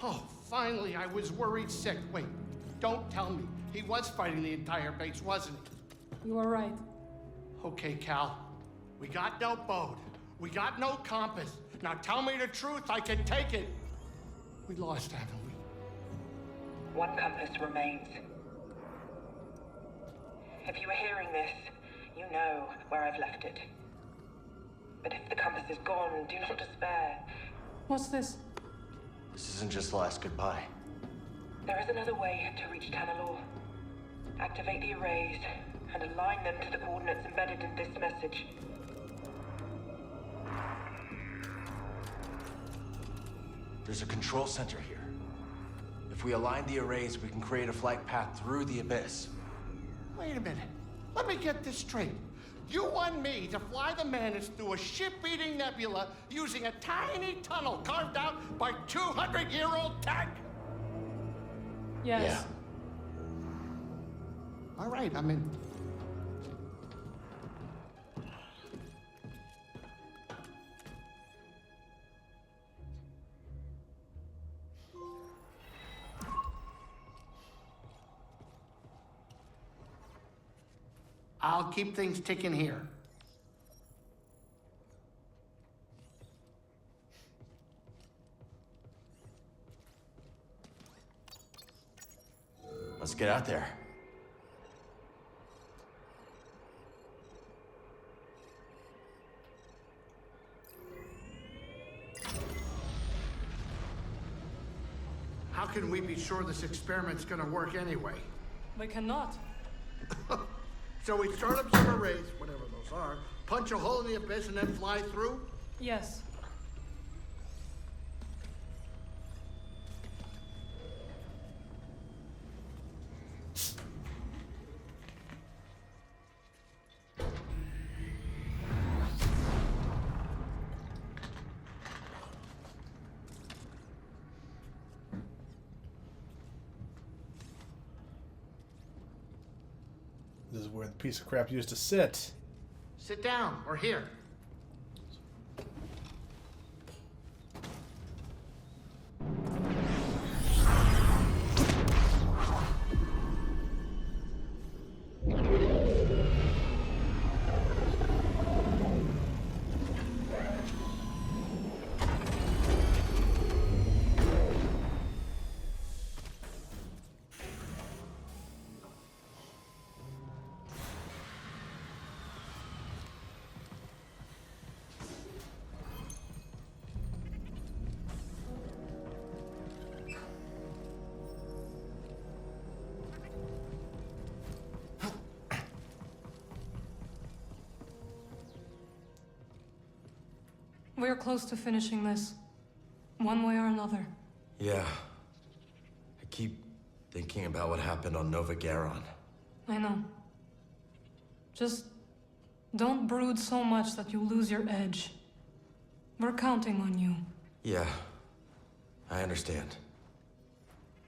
Oh, finally, I was worried sick. Wait, don't tell me. He was fighting the entire base, wasn't he? You are right. Okay, Cal. We got no boat. We got no compass. Now tell me the truth, I can take it. We lost, haven't we? One compass remains. If you are hearing this, you know where I've left it. But if the compass is gone, do not despair. What's this? This isn't just the last goodbye. There is another way to reach Tanalor. Activate the arrays and align them to the coordinates embedded in this message. There's a control center here. If we align the arrays, we can create a flight path through the abyss. Wait a minute. Let me get this straight. You want me to fly the Mantis through a ship-eating nebula using a tiny tunnel carved out by 200-year-old tech? Yes. Yeah. All right, I'm in. I'll keep things ticking here. Let's get out there. How can we be sure this experiment's gonna work anyway? We cannot. So we start up some arrays, whatever those are, punch a hole in the abyss, and then fly through? Yes. This is where the piece of crap used to sit. Sit down, or here. We're close to finishing this. One way or another. Yeah. I keep thinking about what happened on Nova Garon. I know. Just don't brood so much that you lose your edge. We're counting on you. Yeah. I understand.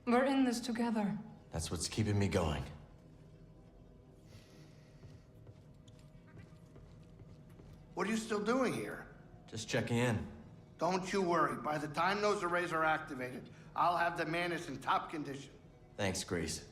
We're in this together. That's what's keeping me going. What are you still doing here? Just checking in. Don't you worry. By the time those arrays are activated, I'll have the Mantis in top condition. Thanks, Grease.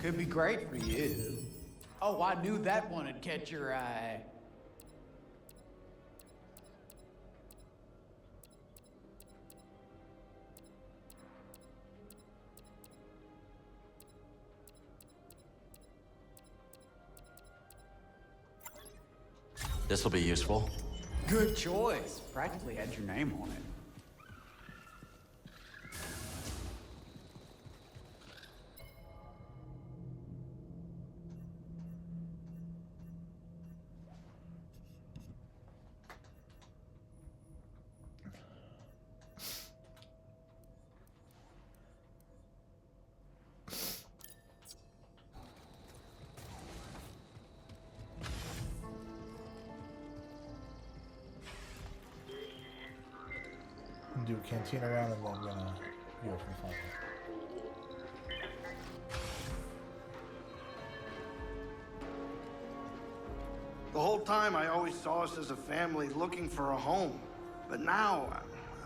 Could be great for you. Oh, I knew that one would catch your eye. This'll be useful. Good choice. Practically had your name on it. Do a cantina round and then I'm gonna go for the final. The whole time I always saw us as a family looking for a home. But now,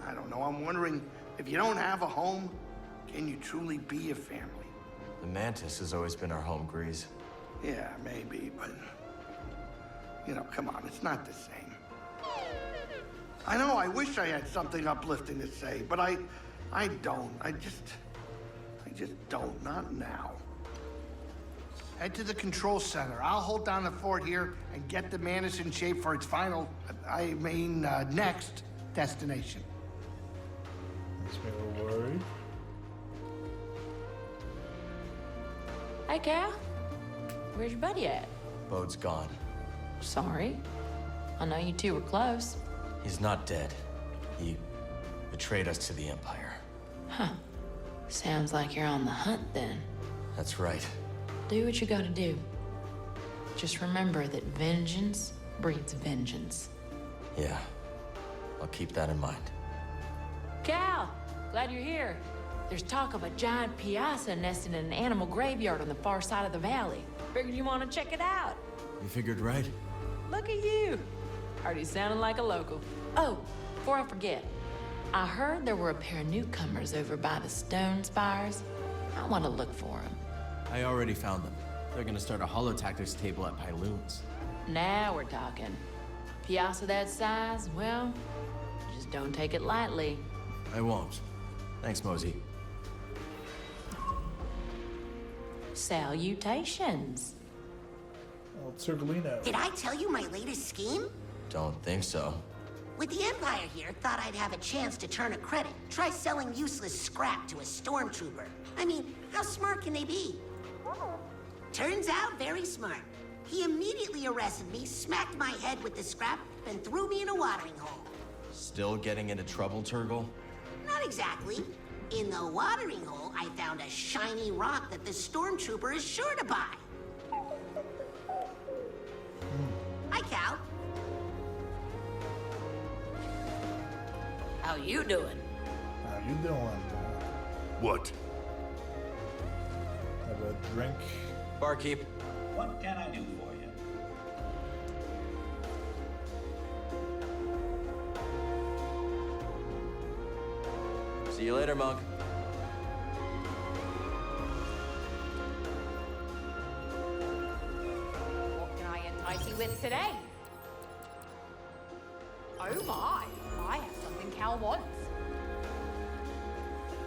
I don't know, I'm wondering, if you don't have a home, can you truly be a family? The Mantis has always been our home, Grease. Yeah, maybe, but... You know, come on, it's not the same. I know, I wish I had something uplifting to say, but I don't. I just don't, not now. Head to the control center. I'll hold down the fort here and get the Mantis in shape for its final, next destination. Makes me a little worried. Hey, Cal. Where's your buddy at? Bode's gone. Sorry. I know you two were close. He's not dead. He betrayed us to the Empire. Huh. Sounds like you're on the hunt then. That's right. Do what you gotta do. Just remember that vengeance breeds vengeance. Yeah. I'll keep that in mind. Cal! Glad you're here. There's talk of a giant piazza nesting in an animal graveyard on the far side of the valley. Figured you want to check it out. You figured right. Look at you. Already sounding like a local. Oh, before I forget, I heard there were a pair of newcomers over by the stone spires. I want to look for them. I already found them. They're gonna start a holotactics table at Pyloon's. Now we're talking. Piazza that size, well, just don't take it lightly. I won't. Thanks, Mosey. Salutations. Oh, Circolino. Did I tell you my latest scheme? Don't think so. With the Empire here, thought I'd have a chance to turn a credit. Try selling useless scrap to a stormtrooper. I mean, how smart can they be? Turns out, very smart. He immediately arrested me, smacked my head with the scrap, and threw me in a watering hole. Still getting into trouble, Turgle? Not exactly. In the watering hole, I found a shiny rock that the stormtrooper is sure to buy. Hi, Cal. How you doing? How you doing? What? Have a drink. Barkeep. What can I do for you? See you later, Monk. What can I entice you with today? Oh my, I have something Cal wants.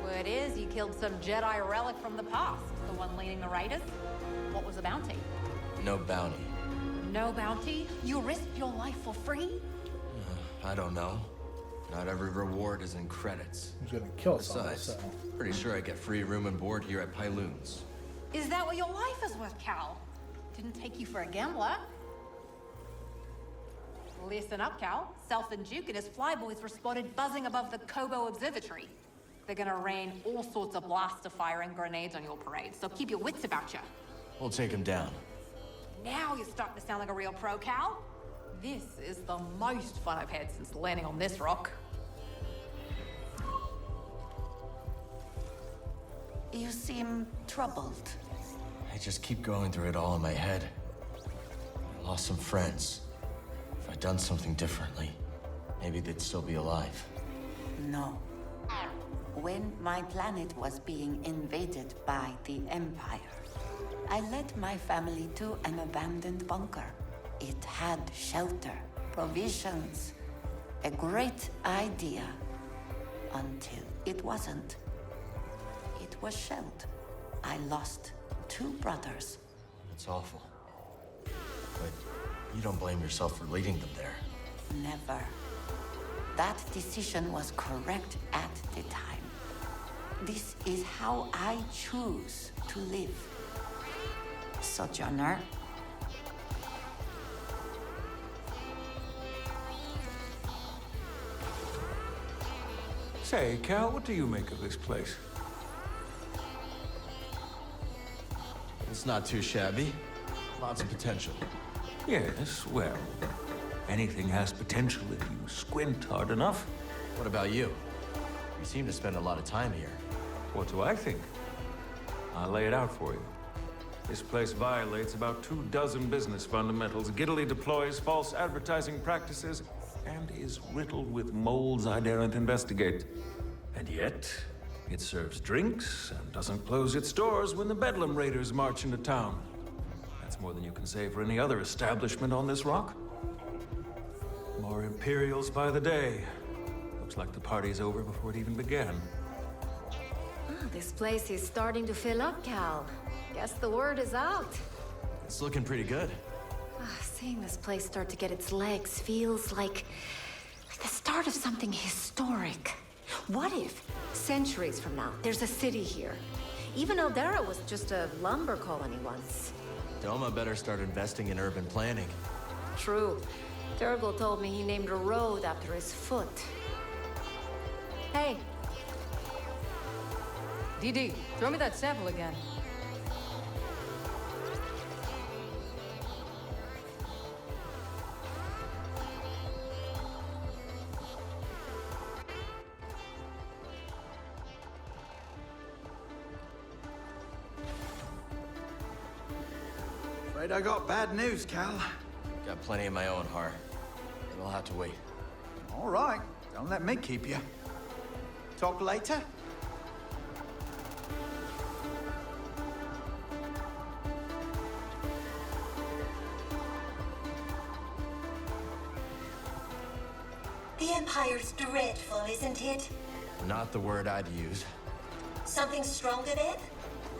Word is you killed some Jedi relic from the past, the one leading the raiders. What was the bounty? No bounty. No bounty? You risked your life for free? I don't know. Not every reward is in credits. He's gonna kill someone, Besides, so. pretty sure I get free room and board here at Pyloon's. Is that what your life is worth, Cal? Didn't take you for a gambler. Listen up, Cal. Self and Duke and his flyboys were spotted buzzing above the Kobo Observatory. They're gonna rain all sorts of blaster fire and grenades on your parade, so keep your wits about you. We'll take him down. Now you're starting to sound like a real pro, Cal. This is the most fun I've had since landing on this rock. You seem troubled. I just keep going through it all in my head. I lost some friends. If I'd done something differently, maybe they'd still be alive. No. When my planet was being invaded by the Empire, I led my family to an abandoned bunker. It had shelter, provisions, a great idea. Until it wasn't. It was shelled. I lost 2 brothers. It's awful. But you don't blame yourself for leading them there. Never. That decision was correct at the time. This is how I choose to live. Sojourner. Say, Cal, what do you make of this place? It's not too shabby. Lots of potential. Yes, well, anything has potential if you squint hard enough. What about you? You seem to spend a lot of time here. What do I think? I'll lay it out for you. This place violates about 24 business fundamentals, giddily deploys false advertising practices, and is riddled with moles I daren't investigate. And yet, it serves drinks and doesn't close its doors when the Bedlam Raiders march into town. That's more than you can say for any other establishment on this rock. More Imperials by the day. Looks like the party's over before it even began. Oh, this place is starting to fill up, Cal. Guess the word is out. It's looking pretty good. Seeing this place start to get its legs feels like the start of something historic. What if, centuries from now, there's a city here? Even Eldera was just a lumber colony once. Doma better start investing in urban planning. True. Turgle told me he named a road after his foot. Hey. DD, throw me that sample again. Afraid I got bad news, Cal. Got plenty of my own, Har. It'll have to wait. All right, don't let me keep you. Talk later? The Empire's dreadful, isn't it? Not the word I'd use. Something stronger then?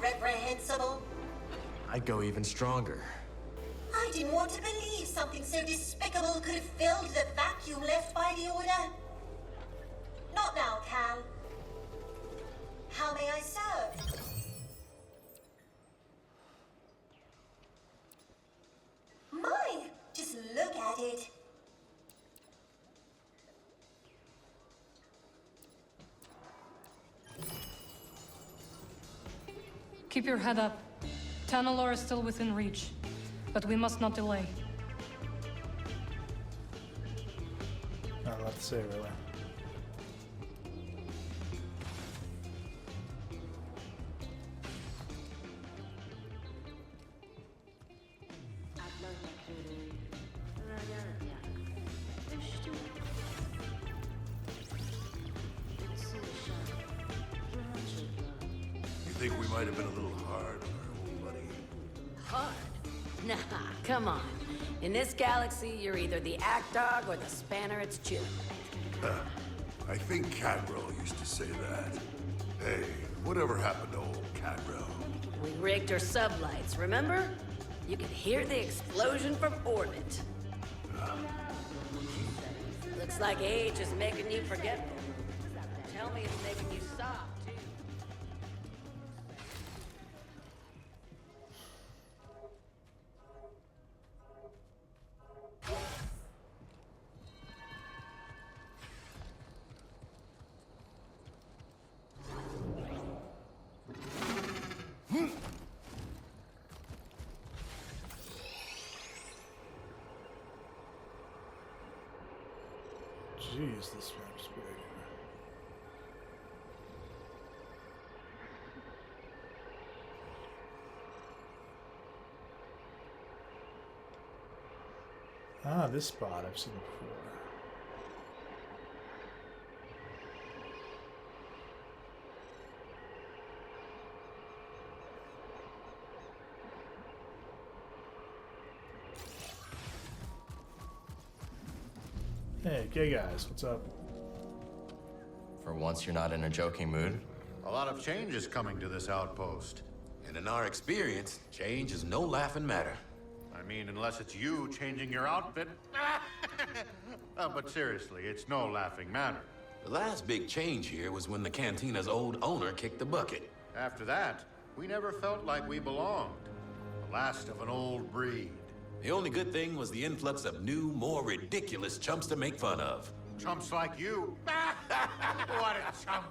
Reprehensible? I'd go even stronger. I didn't want to believe something so despicable could have filled the vacuum left by the Order. Not now, Cal. How may I serve? My, just look at it. Keep your head up. Tanalor is still within reach, but we must not delay. Not a lot to say, really. You think we might have been a little hard on our old buddy? Hard? Nah, come on. In this galaxy, you're either the act dog or the spanner it's chewing. I think Cadwell used to say that. Hey, whatever happened to old Cadwell? We rigged her sublights, remember? You could hear the explosion from orbit. Looks like age is making you forgetful. Tell me it's making you soft, too. Jeez, this map's big. Ah, this spot I've seen before. Hey, gay guys, what's up? For once, you're not in a joking mood. A lot of change is coming to this outpost. And in our experience, change is no laughing matter. I mean, unless it's you changing your outfit. But seriously, it's no laughing matter. The last big change here was when the cantina's old owner kicked the bucket. After that, we never felt like we belonged. The last of an old breed. The only good thing was the influx of new, more ridiculous chumps to make fun of. Chumps like you. What a chump.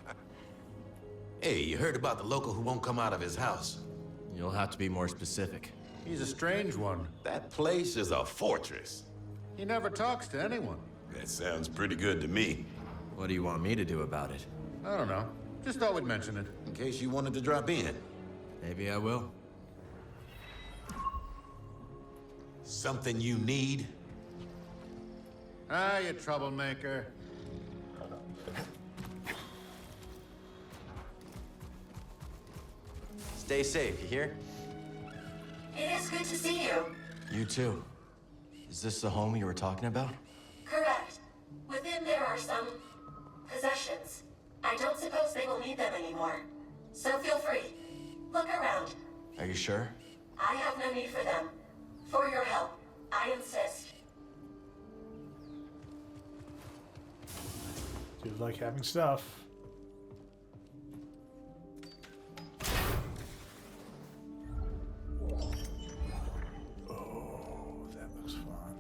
Hey, you heard about the local who won't come out of his house? You'll have to be more specific. He's a strange one. That place is a fortress. He never talks to anyone. That sounds pretty good to me. What do you want me to do about it? I don't know. Just thought we'd mention it. In case you wanted to drop in. Maybe I will. Something you need? Ah, you troublemaker. Stay safe, you hear? It is good to see you. You too. Is this the home you were talking about? Correct. Within there are some possessions. I don't suppose they will need them anymore. So feel free. Look around. Are you sure? I have no need for them. For your help, I insist. Dude, like having stuff. Oh, that looks fun.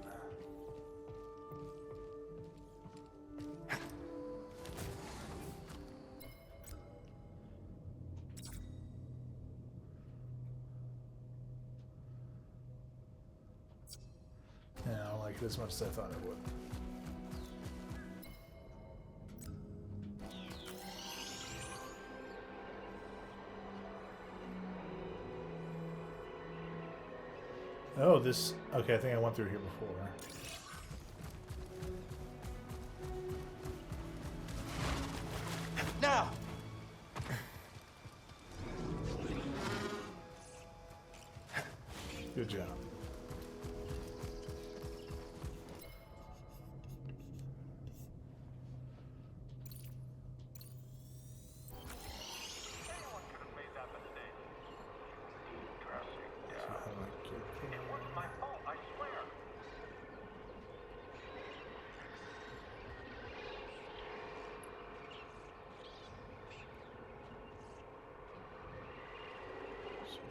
Yeah, I don't like it as much as I thought it would. Oh, this... Okay, I think I went through here before. Now! Good job.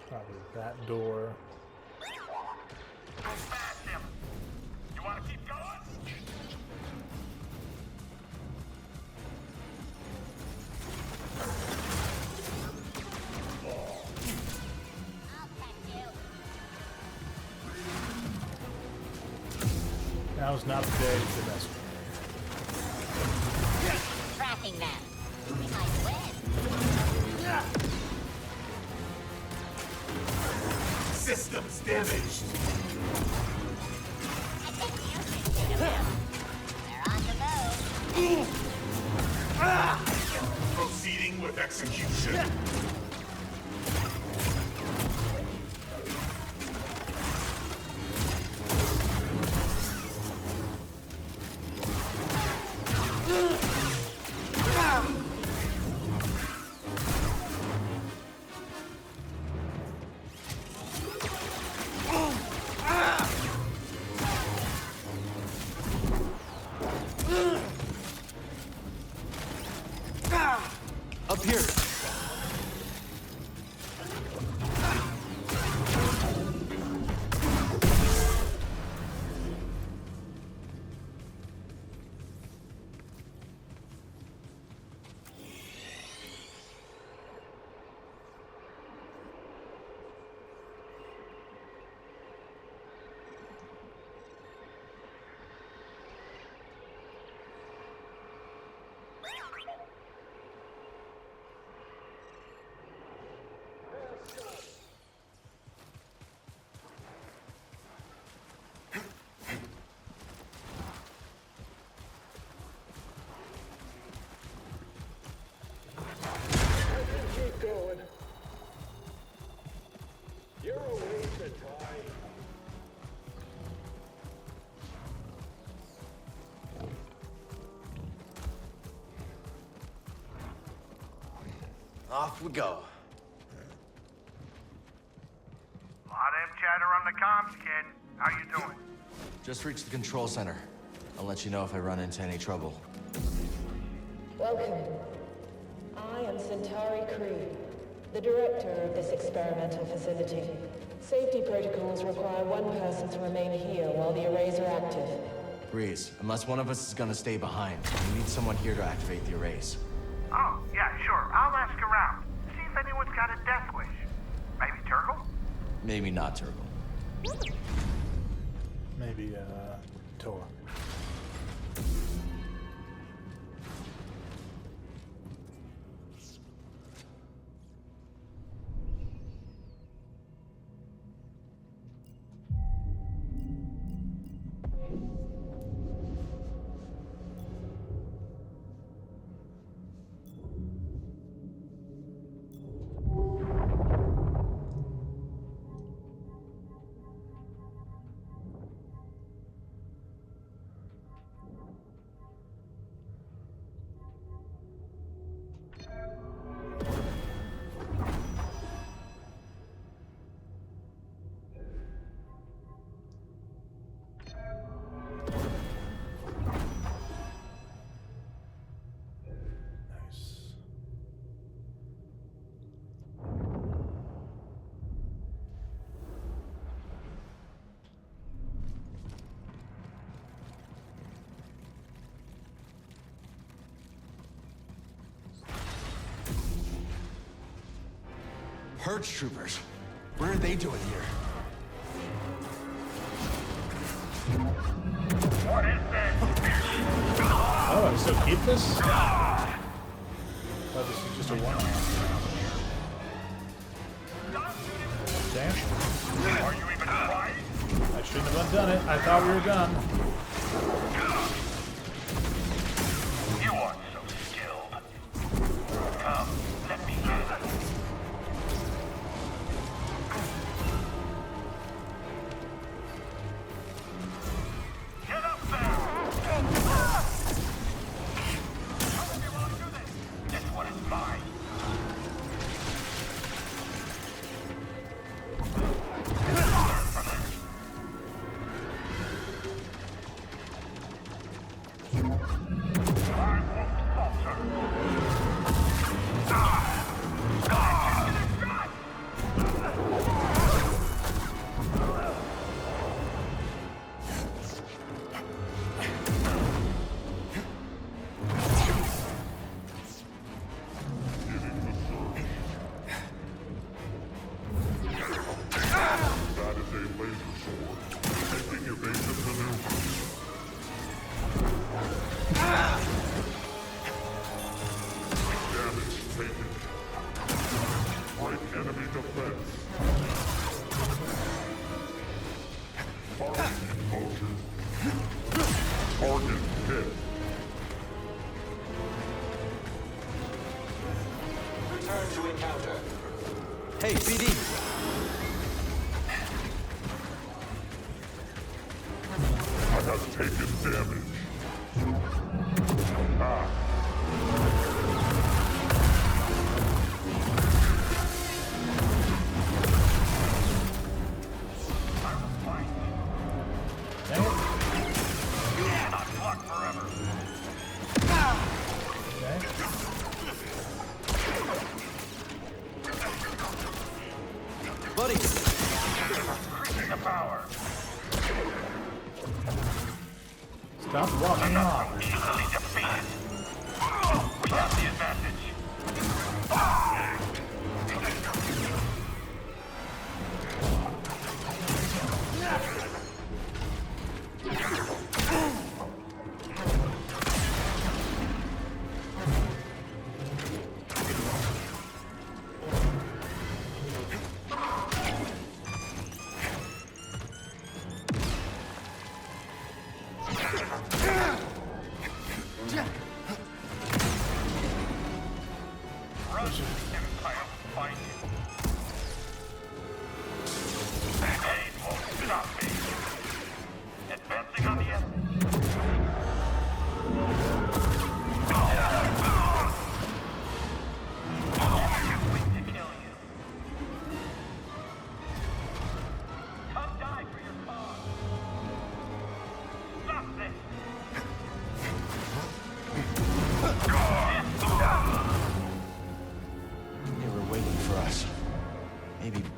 Probably that door. You want to keep going? Now's not the day to mess with Tracking them. We might win. Systems damaged. I think you should shoot them. They're on the move. Proceeding with execution. Up here. Off we go. Lot of chatter on the comms, kid. How you doing? Just reached the control center. I'll let you know if I run into any trouble. Welcome. I am Centauri Creed, the director of this experimental facility. Safety protocols require one person to remain here while the arrays are active. Breeze, unless one of us is gonna stay behind, we need someone here to activate the arrays. Oh, yeah, sure. I'll ask around. See if anyone's got a death wish. Maybe Turgle? Maybe not Turgle. Maybe, Tor. Purge troopers. What are they doing here? What is this? Oh, I still keep this? I thought this was just a one-off. Damn. Are you even trying? I shouldn't have undone it. I thought we were done. You aren't so skilled. Come, let me get it. Get up there! However you want to do this. This one is mine. Hey, BD! I have taken damage. Buddy! Increasing the power. Stop walking off. Easily defeated. We have the advantage.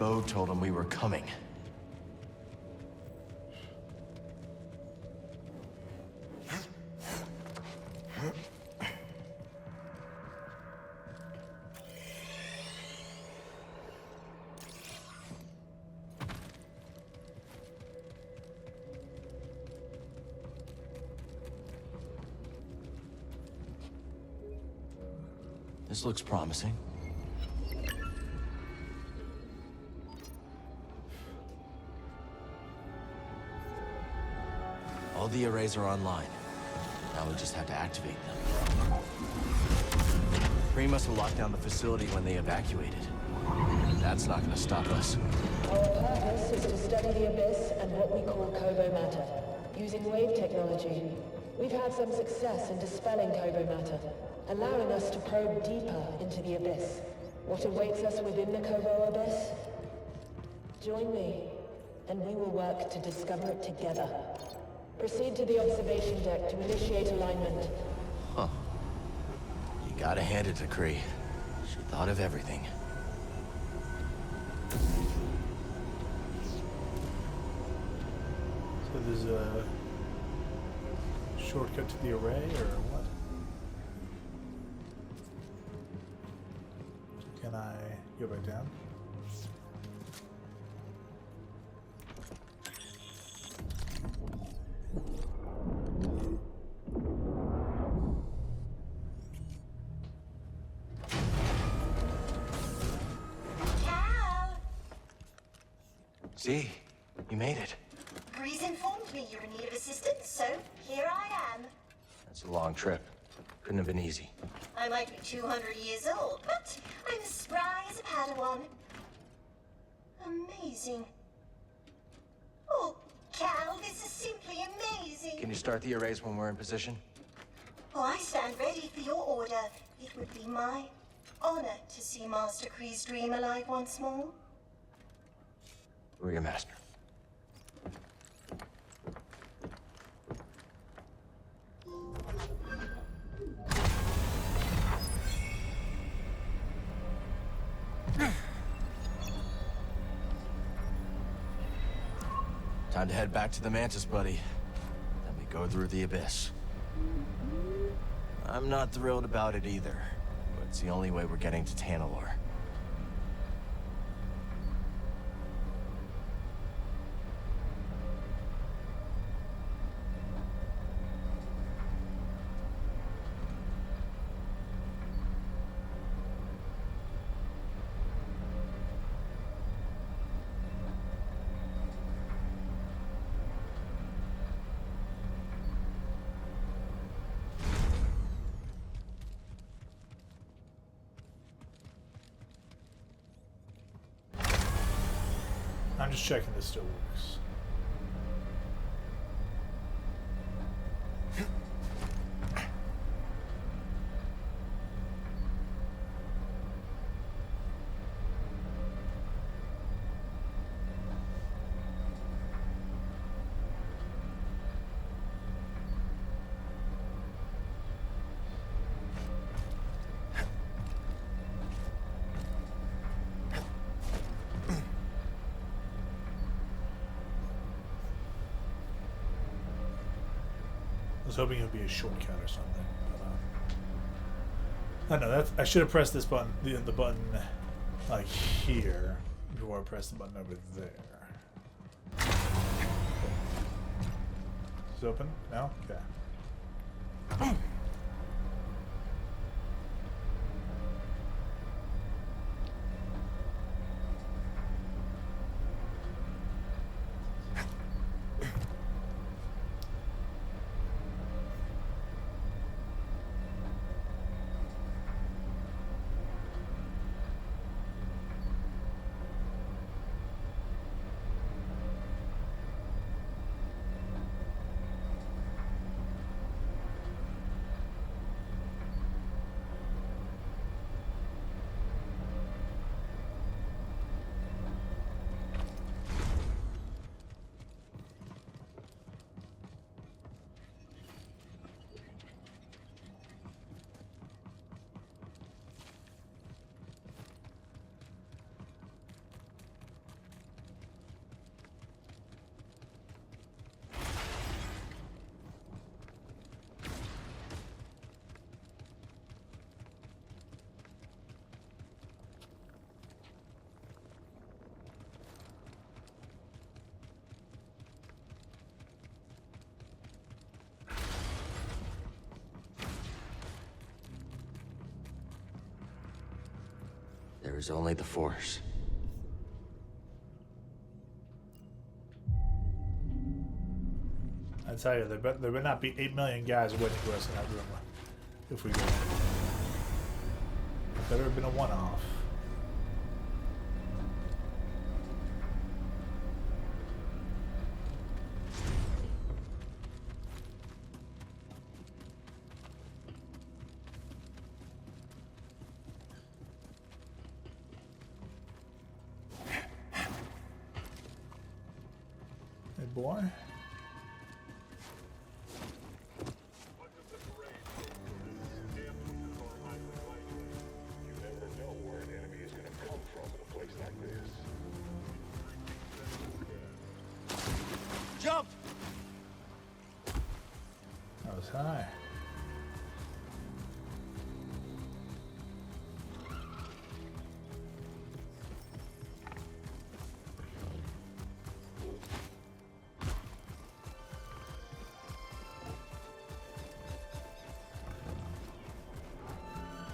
Bo told him we were coming. This looks promising. All the arrays are online. Now we just have to activate them. Kree must have locked down the facility when they evacuated. That's not gonna stop us. Our purpose is to study the Abyss and what we call Kobo matter. Using wave technology, we've had some success in dispelling Kobo matter, allowing us to probe deeper into the Abyss. What awaits us within the Kobo Abyss? Join me, and we will work to discover it together. Proceed to the observation deck to initiate alignment. Huh. You gotta hand it to Kree. She thought of everything. So there's a shortcut to the array, or what? Can I go back down? See? You made it. Grease informed me you were in need of assistance, so here I am. That's a long trip. Couldn't have been easy. I might be 200 years old, but I'm as spry as a Padawan. Amazing. Oh, Cal, this is simply amazing. Can you start the arrays when we're in position? Oh, I stand ready for your order. It would be my honor to see Master Kree's dream alive once more. We're your master. Time to head back to the Mantis, buddy. Then we go through the Abyss. I'm not thrilled about it either, but it's the only way we're getting to Tanalor. I'm just checking this still works. I was hoping it would be a shortcut or something. But, I don't know. That's, I should have pressed this button, the button, like here, before I pressed the button over there. Is it open? No? Okay. There's only the Force. I tell you, there better not be 8 million guys waiting for us in that room if we go in. It better have been a one-off. Hey, boy. Jump! That was high.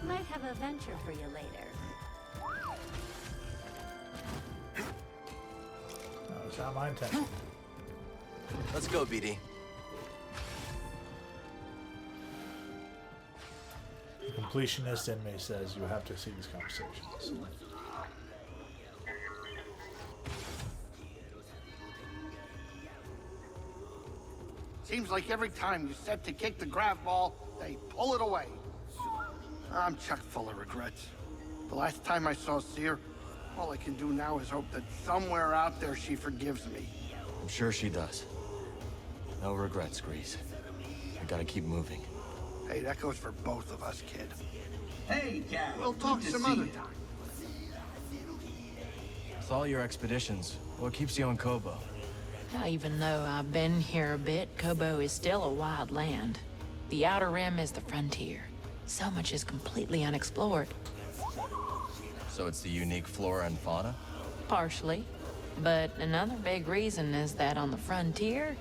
Might have a venture for you later. That was not my intention. Let's go, BD. The completionist in me says you have to see these conversations. Seems like every time you set to kick the grav ball, they pull it away. I'm chock full of regrets. The last time I saw Seer, all I can do now is hope that somewhere out there she forgives me. I'm sure she does. No regrets, Grease. I gotta keep moving. Hey, that goes for both of us, kid. Hey, Cal. We'll talk some other time. With all your expeditions, what keeps you on Kobo? Now, even though I've been here a bit, Kobo is still a wild land. The Outer Rim is the frontier. So much is completely unexplored. So it's the unique flora and fauna? Partially. But another big reason is that on the frontier,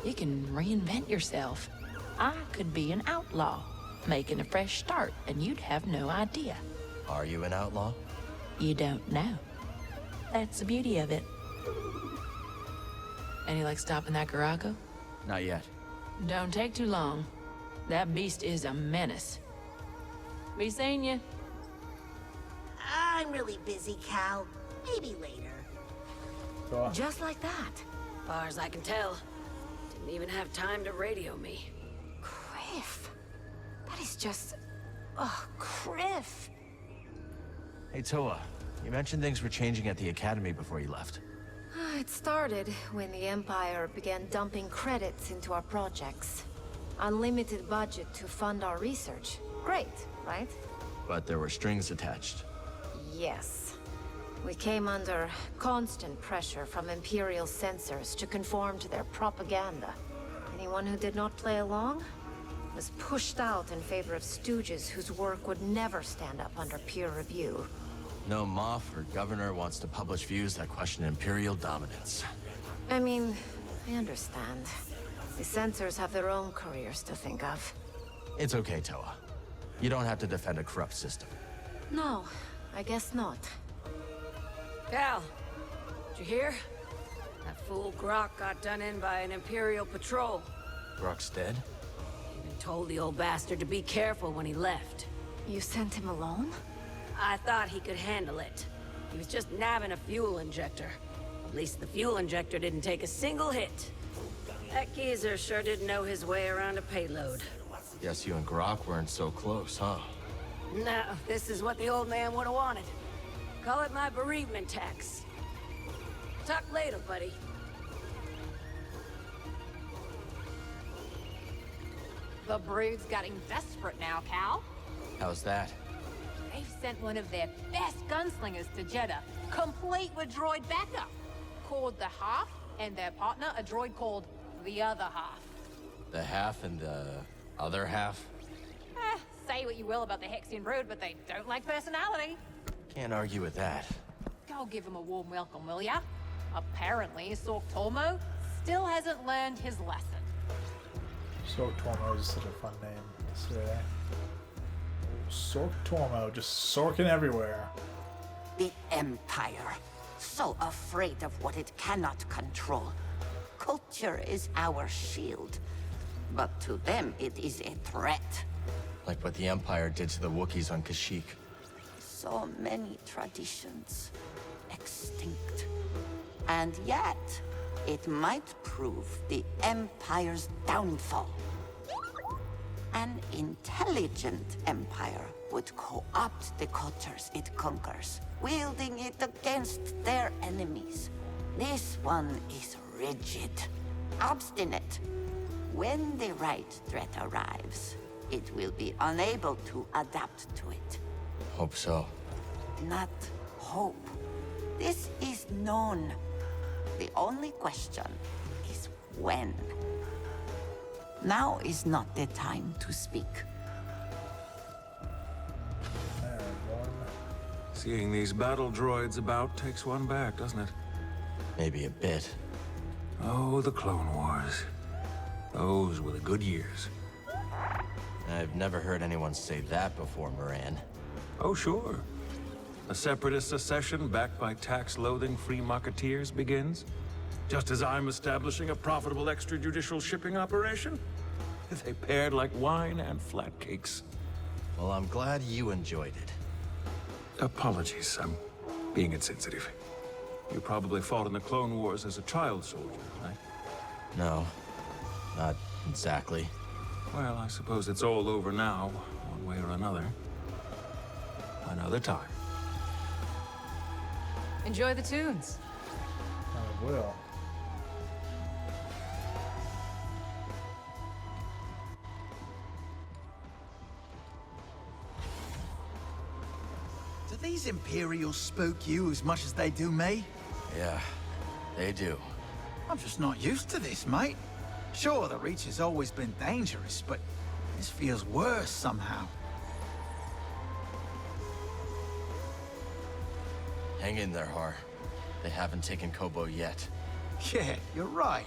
you can reinvent yourself. I could be an outlaw, making a fresh start, and you'd have no idea. Are you an outlaw? You don't know. That's the beauty of it. Any like stopping that Garako? Not yet. Don't take too long. That beast is a menace. Be seeing you. I'm really busy, Cal. Maybe later. Just like that. Far as I can tell, didn't even have time to radio me. Criff. That is just... Oh, Criff. Hey, Toa. You mentioned things were changing at the Academy before you left. It started when the Empire began dumping credits into our projects. Unlimited budget to fund our research. Great, right? But there were strings attached. Yes. We came under constant pressure from Imperial censors to conform to their propaganda. Anyone who did not play along was pushed out in favor of stooges whose work would never stand up under peer review. No Moff or Governor wants to publish views that question Imperial dominance. I mean, I understand. The censors have their own careers to think of. It's okay, Toa. You don't have to defend a corrupt system. No, I guess not. Cal, did you hear? That fool Grok got done in by an Imperial patrol. Grok's dead? Even told the old bastard to be careful when he left. You sent him alone? I thought he could handle it. He was just nabbing a fuel injector. At least the fuel injector didn't take a single hit. That geezer sure didn't know his way around a payload. Guess you and Grok weren't so close, huh? No, this is what the old man would have wanted. Call it my bereavement tax. Talk later, buddy. The Brood's getting desperate now, Cal. How's that? They've sent one of their best gunslingers to Jeddah, complete with droid backup. Called the Half, and their partner, a droid called the Other Half. The half and the other half? Say what you will about the Hexian Brood, but they don't like personality. Can't argue with that. Go give him a warm welcome, will ya? Apparently, Sork Tormo still hasn't learned his lesson. Sork Tormo is such a fun name to say. Sork Tormo, just sorking everywhere. The Empire. So afraid of what it cannot control. Culture is our shield. But to them, it is a threat. Like what the Empire did to the Wookiees on Kashyyyk. So many traditions extinct. And yet, it might prove the Empire's downfall. An intelligent empire would co-opt the cultures it conquers, wielding it against their enemies. This one is rigid, obstinate. When the right threat arrives, it will be unable to adapt to it. Hope so. Not hope. This is known. The only question is when. Now is not the time to speak. Seeing these battle droids about takes one back, doesn't it? Maybe a bit. Oh, the Clone Wars. Those were the good years. I've never heard anyone say that before, Moran. Oh, sure. A separatist secession backed by tax-loathing free marketeers begins. Just as I'm establishing a profitable extrajudicial shipping operation. They paired like wine and flatcakes. Well, I'm glad you enjoyed it. Apologies, I'm being insensitive. You probably fought in the Clone Wars as a child soldier, right? No, not exactly. Well, I suppose it's all over now, one way or another. Another time. Enjoy the tunes. I will. Do these Imperials spook you as much as they do me? Yeah, they do. I'm just not used to this, mate. Sure, the Reach has always been dangerous, but this feels worse somehow. Hang in there, Har. They haven't taken Kobo yet. Yeah, you're right.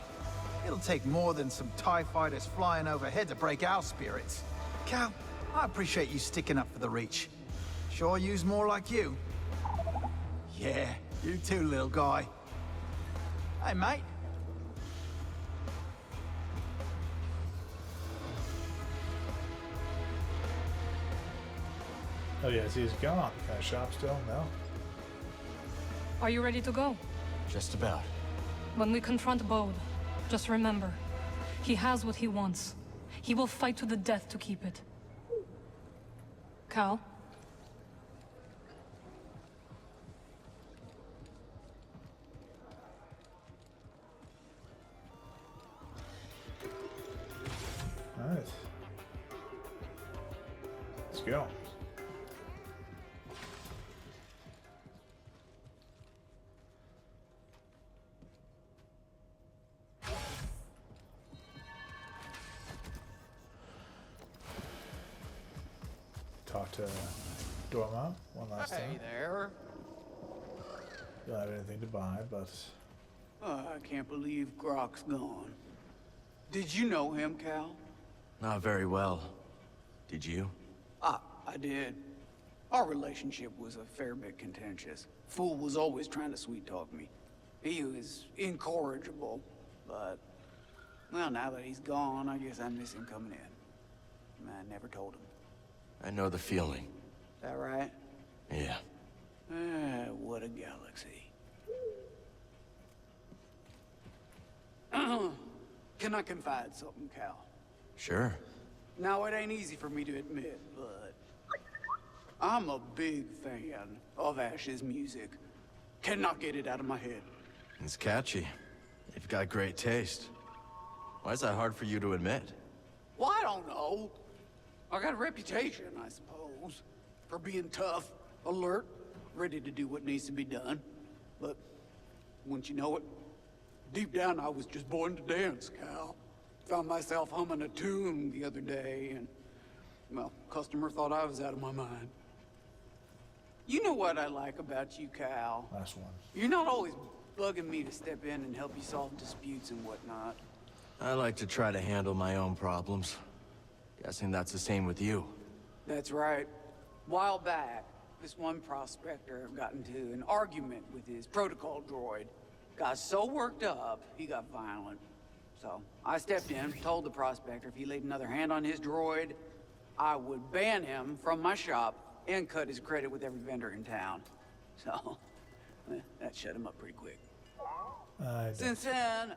It'll take more than some TIE fighters flying overhead to break our spirits. Cal, I appreciate you sticking up for the Reach. Sure use more like you. Yeah, you too, little guy. Hey, mate. Oh yeah, so he's gone. Can I shop still? No? Are you ready to go? Just about. When we confront Bode, just remember, he has what he wants. He will fight to the death to keep it. Cal? Alright. Let's go. Talk to Dorma one last time. Hey there. Don't have anything to buy, but I can't believe Grok's gone. Did you know him, Cal? Not very well. Did you? I did. Our relationship was a fair bit contentious. Fool was always trying to sweet-talk me. He was incorrigible, but... well, now that he's gone, I guess I miss him coming in. I never told him. I know the feeling. Is that right? Yeah. What a galaxy. Can I confide something, Cal? Sure. Now, it ain't easy for me to admit, but... I'm a big fan of Ash's music. Cannot get it out of my head. It's catchy. You've got great taste. Why is that hard for you to admit? Well, I don't know. I got a reputation, I suppose, for being tough, alert, ready to do what needs to be done. But, wouldn't you know it, deep down I was just born to dance, Cal. Found myself humming a tune the other day, and, well, customer thought I was out of my mind. You know what I like about you, Cal? last one. You're not always bugging me to step in and help you solve disputes and whatnot. I like to try to handle my own problems. Guessing that's the same with you. That's right. While back, This one prospector got into an argument with his protocol droid. Got so worked up, he got violent. So I stepped in, told the prospector if he laid another hand on his droid, I would ban him from my shop and cut his credit with every vendor in town. So that shut him up pretty quick. Since then,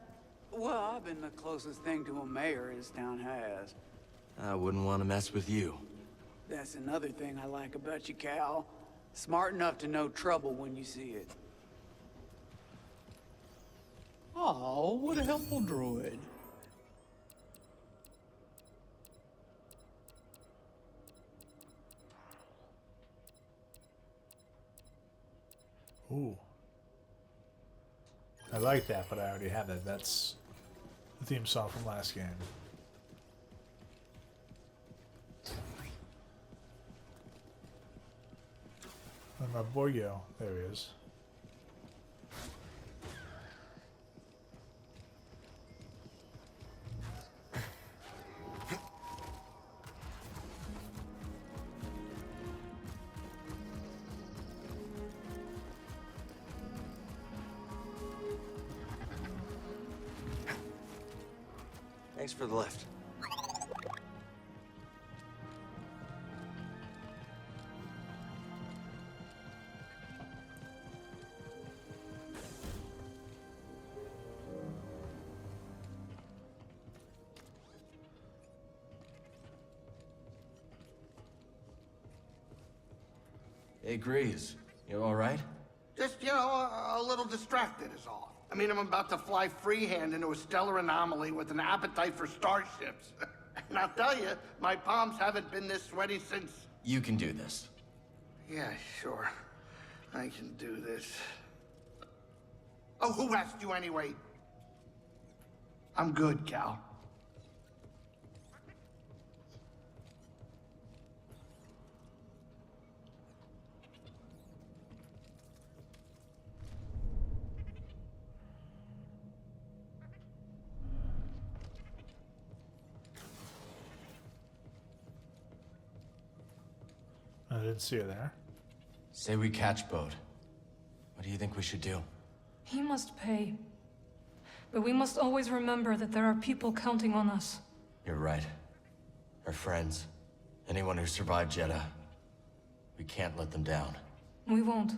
well, I've been the closest thing to a mayor his town has. I wouldn't want to mess with you. That's another thing I like about you, Cal. Smart enough to know trouble when you see it. Oh, what a helpful droid. Ooh. I like that, but I already have that. That's the theme song from last game. Where'd my boy go? There he is. Thanks for the lift. Hey, Grease. You all right? Just, a little distracted is all. I mean, I'm about to fly freehand into a stellar anomaly with an appetite for starships. And I'll tell you, my palms haven't been this sweaty since... You can do this. Yeah, sure. I can do this. Oh, who asked you anyway? I'm good, Cal. I didn't see her there. Say we catch boat. What do you think we should do? He must pay. But we must always remember that there are people counting on us. You're right. Our friends. Anyone who survived Jedi. We can't let them down. We won't.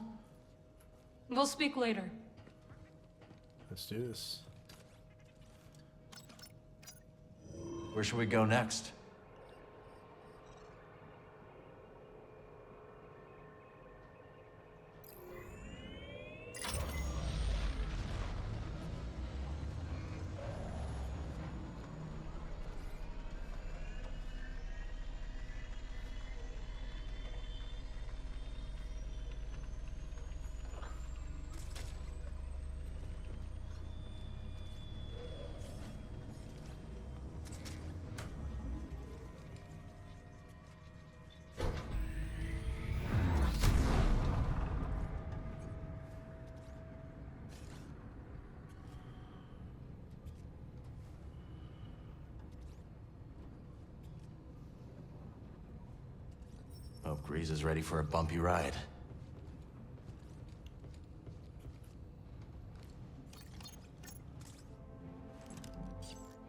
We'll speak later. Let's do this. Where should we go next? Hope Grease is ready for a bumpy ride.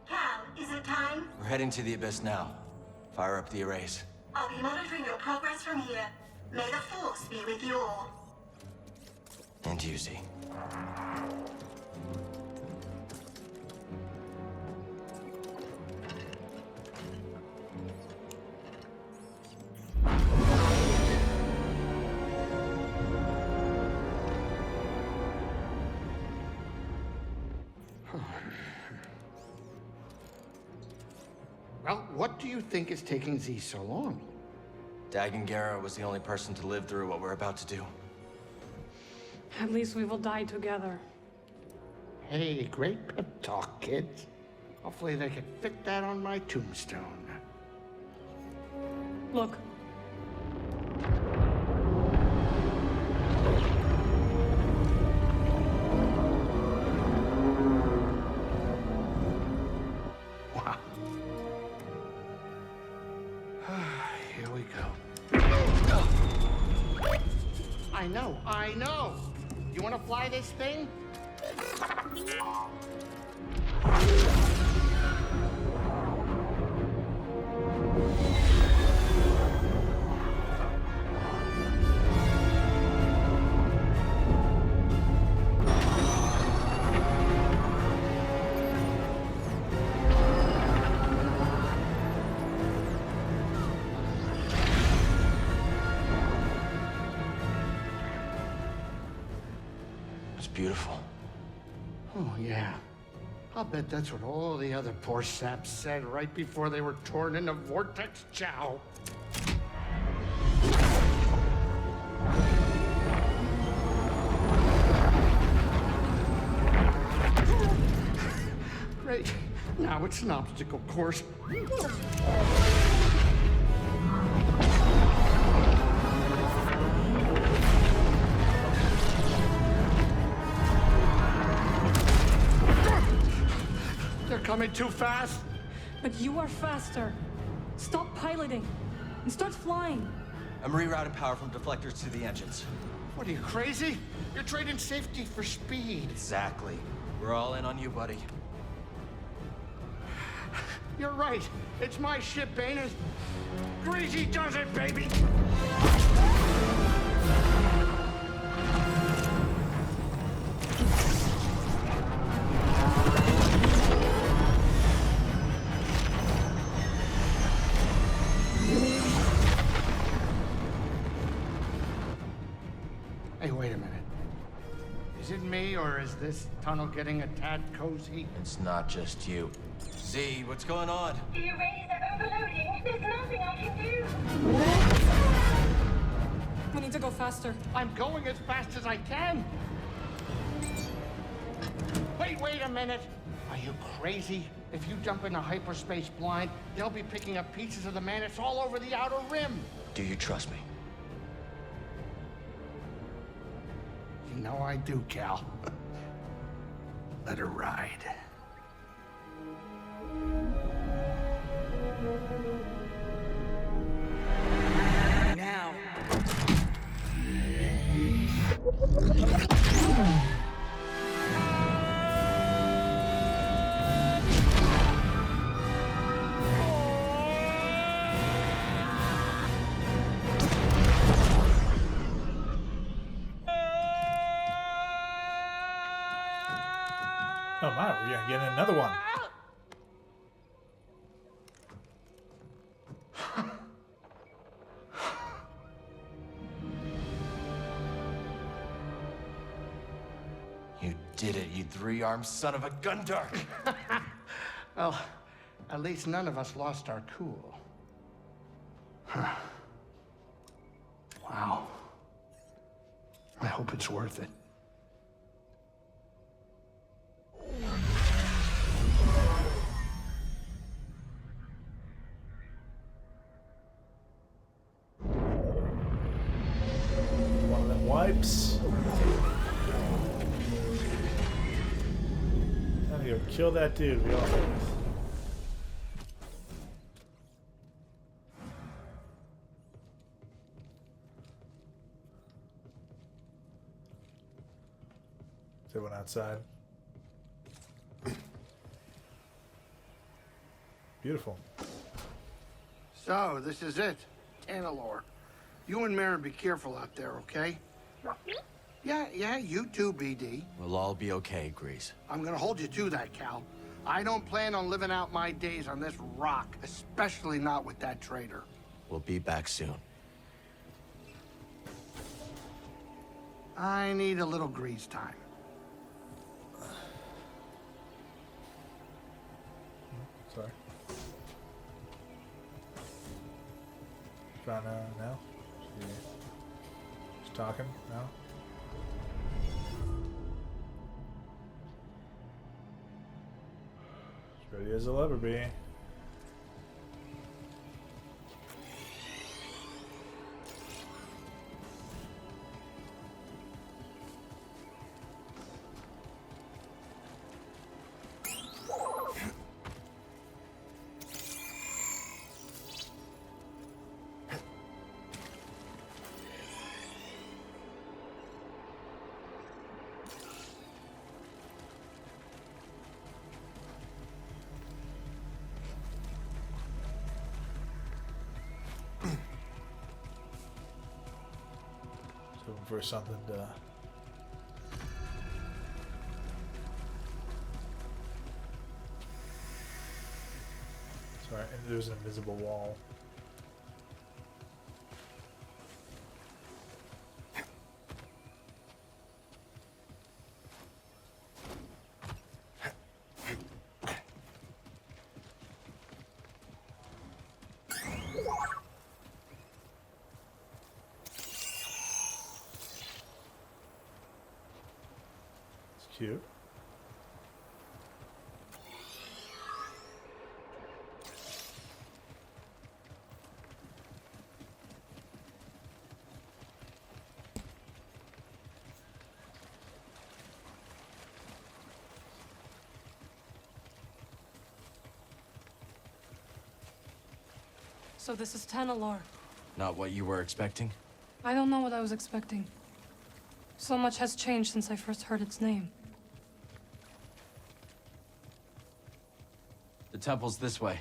Cal, is it time? We're heading to the Abyss now. Fire up the arrays. I'll be monitoring your progress from here. May the Force be with you all. And you, Z. Well, what do you think is taking Z so long? Dagan was the only person to live through what we're about to do. At least we will die together. Hey, great pep talk, kids. Hopefully they can fit that on my tombstone. Look. Wow. Here we go. I know, I know. You want to fly this thing? It's beautiful. Oh, yeah. I'll bet that's what all the other poor saps said right before they were torn into Vortex Chow. Great. Now it's an obstacle course. They're coming too fast. But you are faster. Stop piloting and start flying. I'm rerouting power from deflectors to the engines. What are you, crazy? You're trading safety for speed. Exactly. We're all in on you, buddy. You're right. It's my ship, ain't it? Greasy does it, baby! Hey, wait a minute. Is it me, or is this tunnel getting a tad cozy? It's not just you. Z, what's going on? The arrays are overloading. There's nothing I can do. We need to go faster. I'm going as fast as I can. Wait a minute. Are you crazy? If you jump into hyperspace blind, they'll be picking up pieces of the Mantis all over the outer rim. Do you trust me? You know I do, Cal. Let her ride. Now. Oh my, we're gonna get another one. You did it, you three-armed son of a gundark! Well, at least none of us lost our cool. Wow. I hope it's worth it. One of them wipes. Time to go kill that dude we all met with. Is everyone outside? Beautiful. So, this is it. Tanalore. You and Marin be careful out there, okay? Yeah, you too, BD. We'll all be okay, Grease. I'm gonna hold you to that, Cal. I don't plan on living out my days on this rock, especially not with that traitor. We'll be back soon. I need a little grease time. Sorry. Trying to now? Just talking now? As ready as I'll ever be. for something to... Sorry, and there's an invisible wall. Cute. So this is Tanalor. Not what you were expecting? I don't know what I was expecting. So much has changed since I first heard its name. The temple's this way.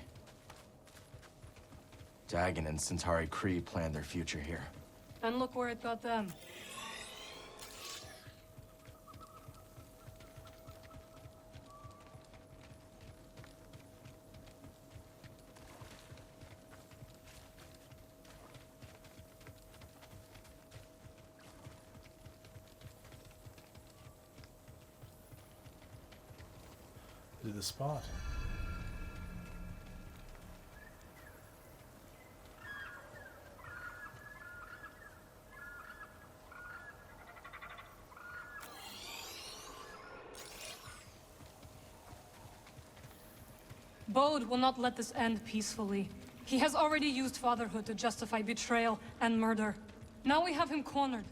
Dagon and Centauri Kree planned their future here. And look where it got them. To the spot. Bode will not let this end peacefully. He has already used fatherhood to justify betrayal and murder. Now we have him cornered,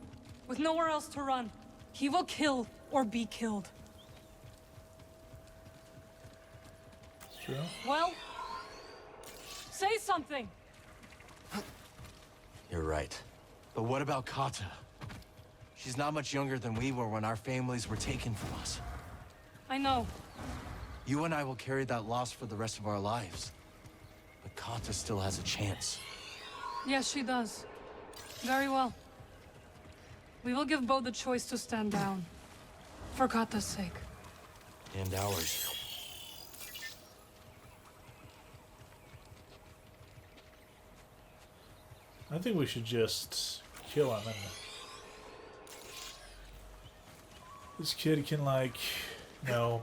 with nowhere else to run. He will kill or be killed. It's true. Well, say something! You're right. But what about Kata? She's not much younger than we were when our families were taken from us. I know. You and I will carry that loss for the rest of our lives. But Kata still has a chance. Yes, she does. Very well. We will give Bo the choice to stand down. For Kata's sake. And ours. I think we should just kill him and this kid can, like, you know,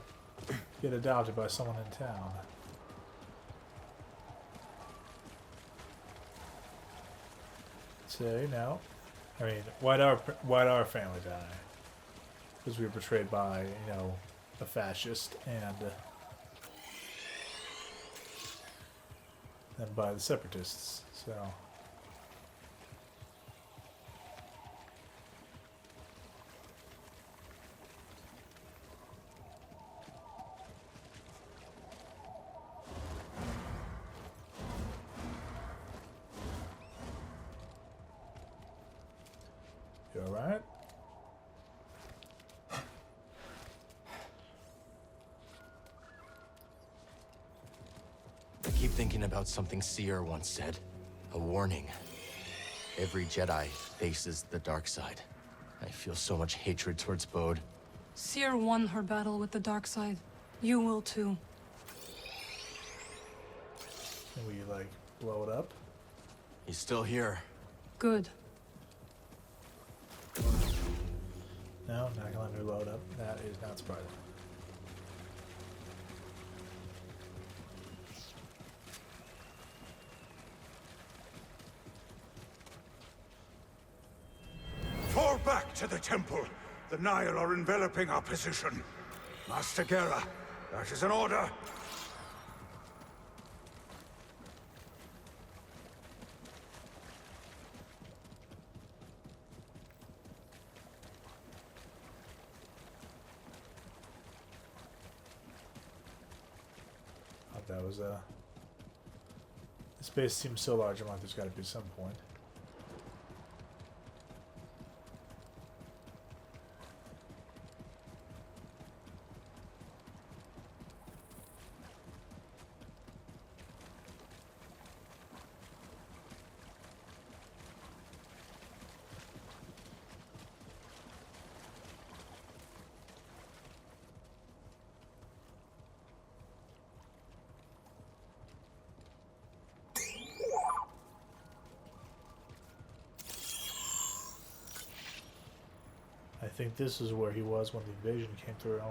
get adopted by someone in town. Say no. I mean, why'd our family die? Because we were betrayed by, you know, a fascist and then by the separatists. So. You alright? I keep thinking about something Seer once said. A warning. Every Jedi faces the dark side. I feel so much hatred towards Bode. Seer won her battle with the dark side. You will too. Can we, like, blow it up? He's still here. Good. No, not gonna let me load up. That is not surprising. Fall back to the temple. The Nile are enveloping our position. Master Gera, that is an order. That was the space seems so large. I'm like, there's got to be some point. think this is where he was when the invasion came through.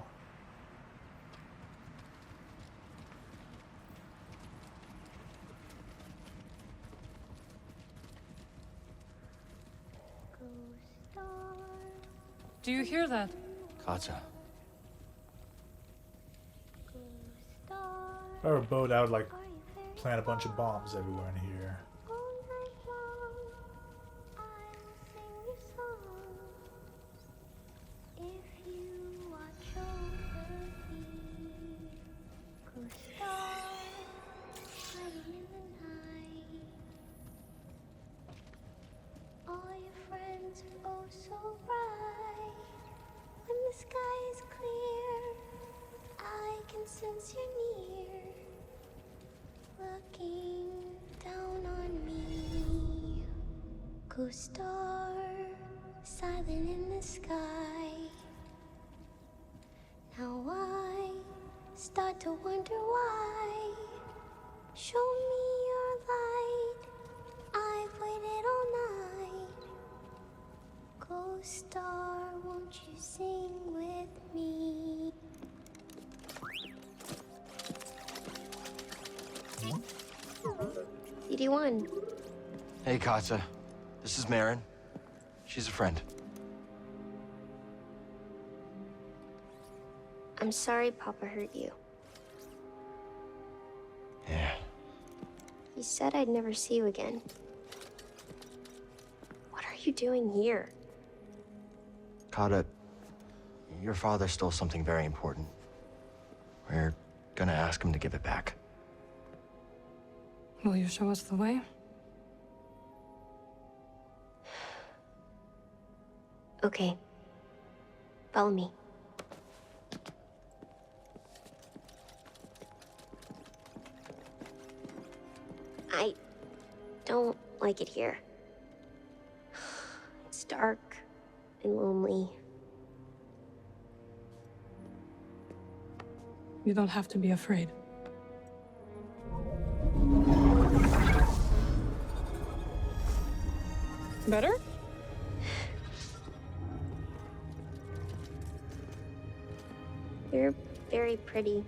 Do you hear that? Katja. If I were a boat, I would like plant a bunch of bombs everywhere in here. So bright when the sky is clear, I can sense you're near, looking down on me. Ghost star, silent in the sky. Now I start to wonder why. Show me your light. I've waited all night. Ghost star, won't you sing with me? CD1. Hey, Katja. This is Marin. She's a friend. I'm sorry Papa hurt you. Yeah. He said I'd never see you again. What are you doing here? Katja, your father stole something very important. We're gonna ask him to give it back. Will you show us the way? Okay. Follow me. I don't like it here. It's dark and lonely. You don't have to be afraid. Better? You're very pretty.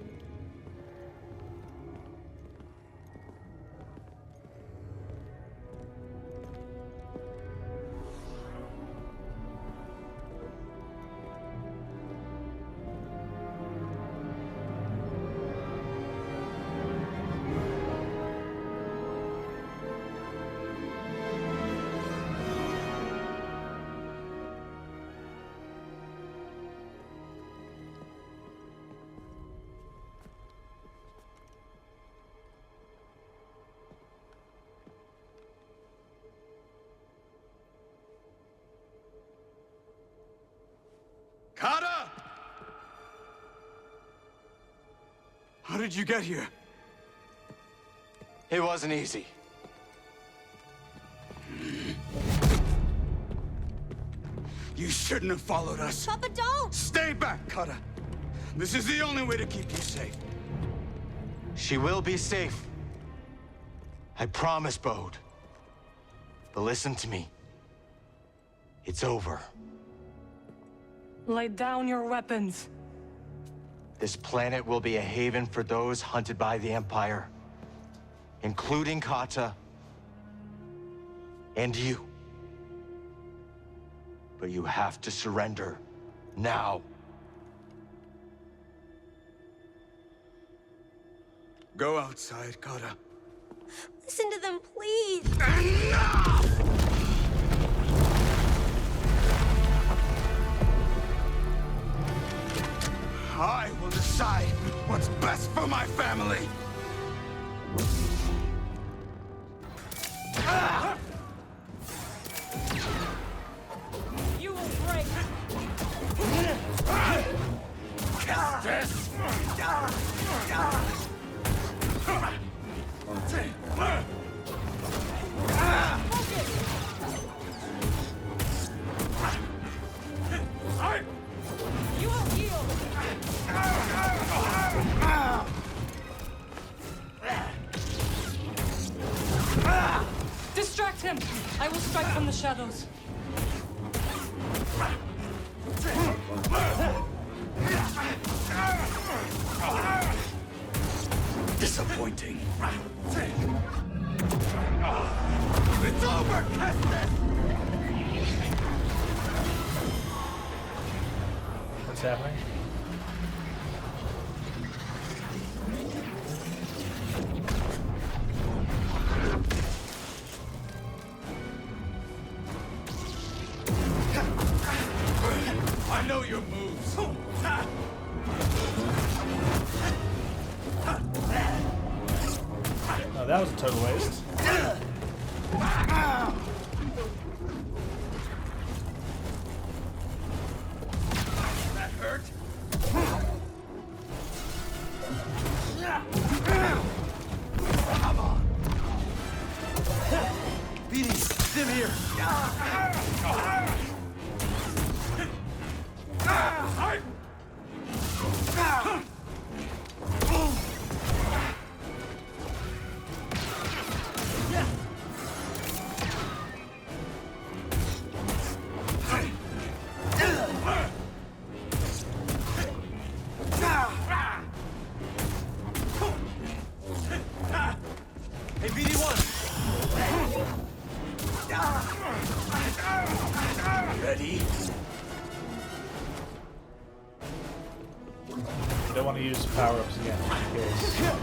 Carter! How did you get here? It wasn't easy. You shouldn't have followed us. Papa, don't! Stay back, Carter. This is the only way to keep you safe. She will be safe. I promise, Bode. But listen to me. It's over. Lay down your weapons. This planet will be a haven for those hunted by the Empire, including Katja and you. But you have to surrender now. Go outside, Carter. Listen to them, please! Enough! I will decide what's best for my family. You will break. Kiss this. You will yield. Distract him. I will strike from the shadows. Disappointing. It's over, Kestis! What's happening? I know your moves. Oh, that was a total waste. That hurt. Come on. Beanie, Dim here. Hey, BD1. Ready? You don't want to use power-ups again, just in case.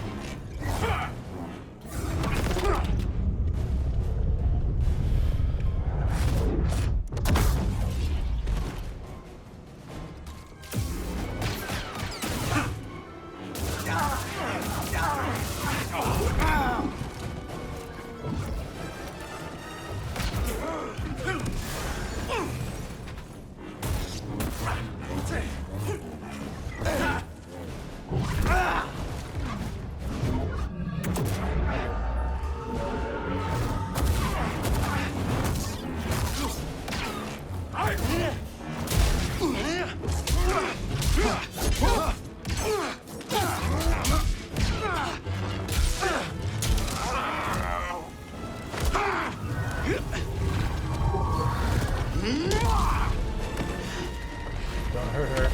Don't hurt her.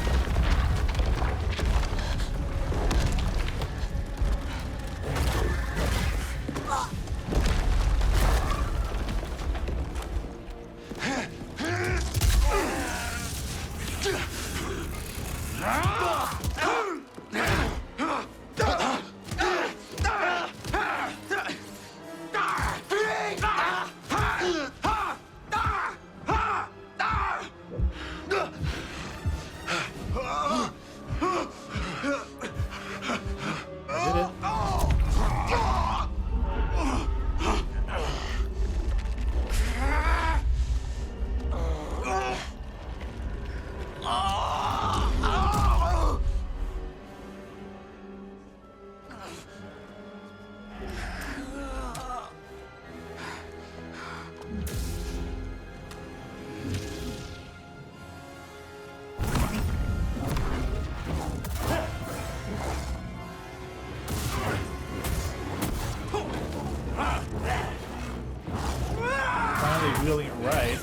Finally wheeling it right.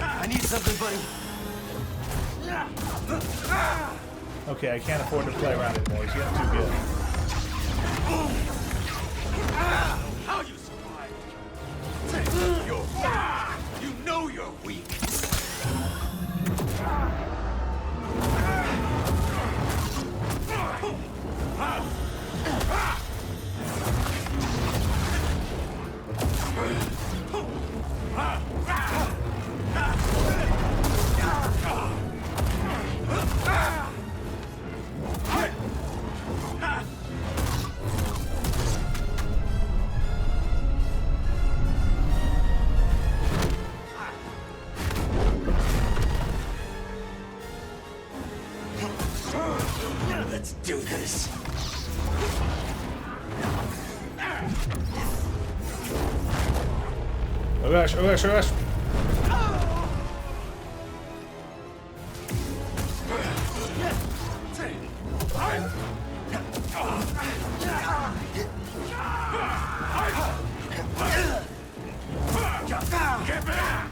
I need something, buddy. Okay, I can't afford to play around anymore. He's getting too good. How you survived? You know you're weak. Let's do this. gosh, oh gosh, oh gosh. Get back!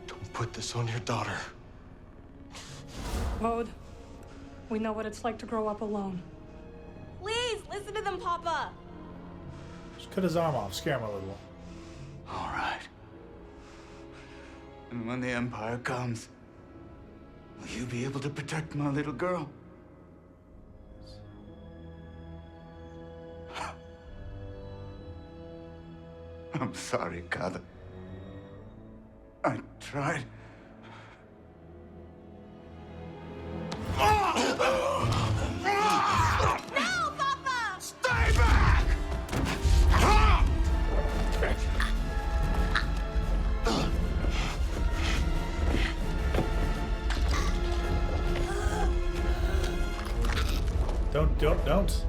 Don't put this on your daughter. Bode, we know what it's like to grow up alone. Please, listen to them, Papa! Just cut his arm off, scare him a little. All right. And when the Empire comes, will you be able to protect my little girl? I'm sorry, Kada. I tried. No, Papa! Stay back! Don't.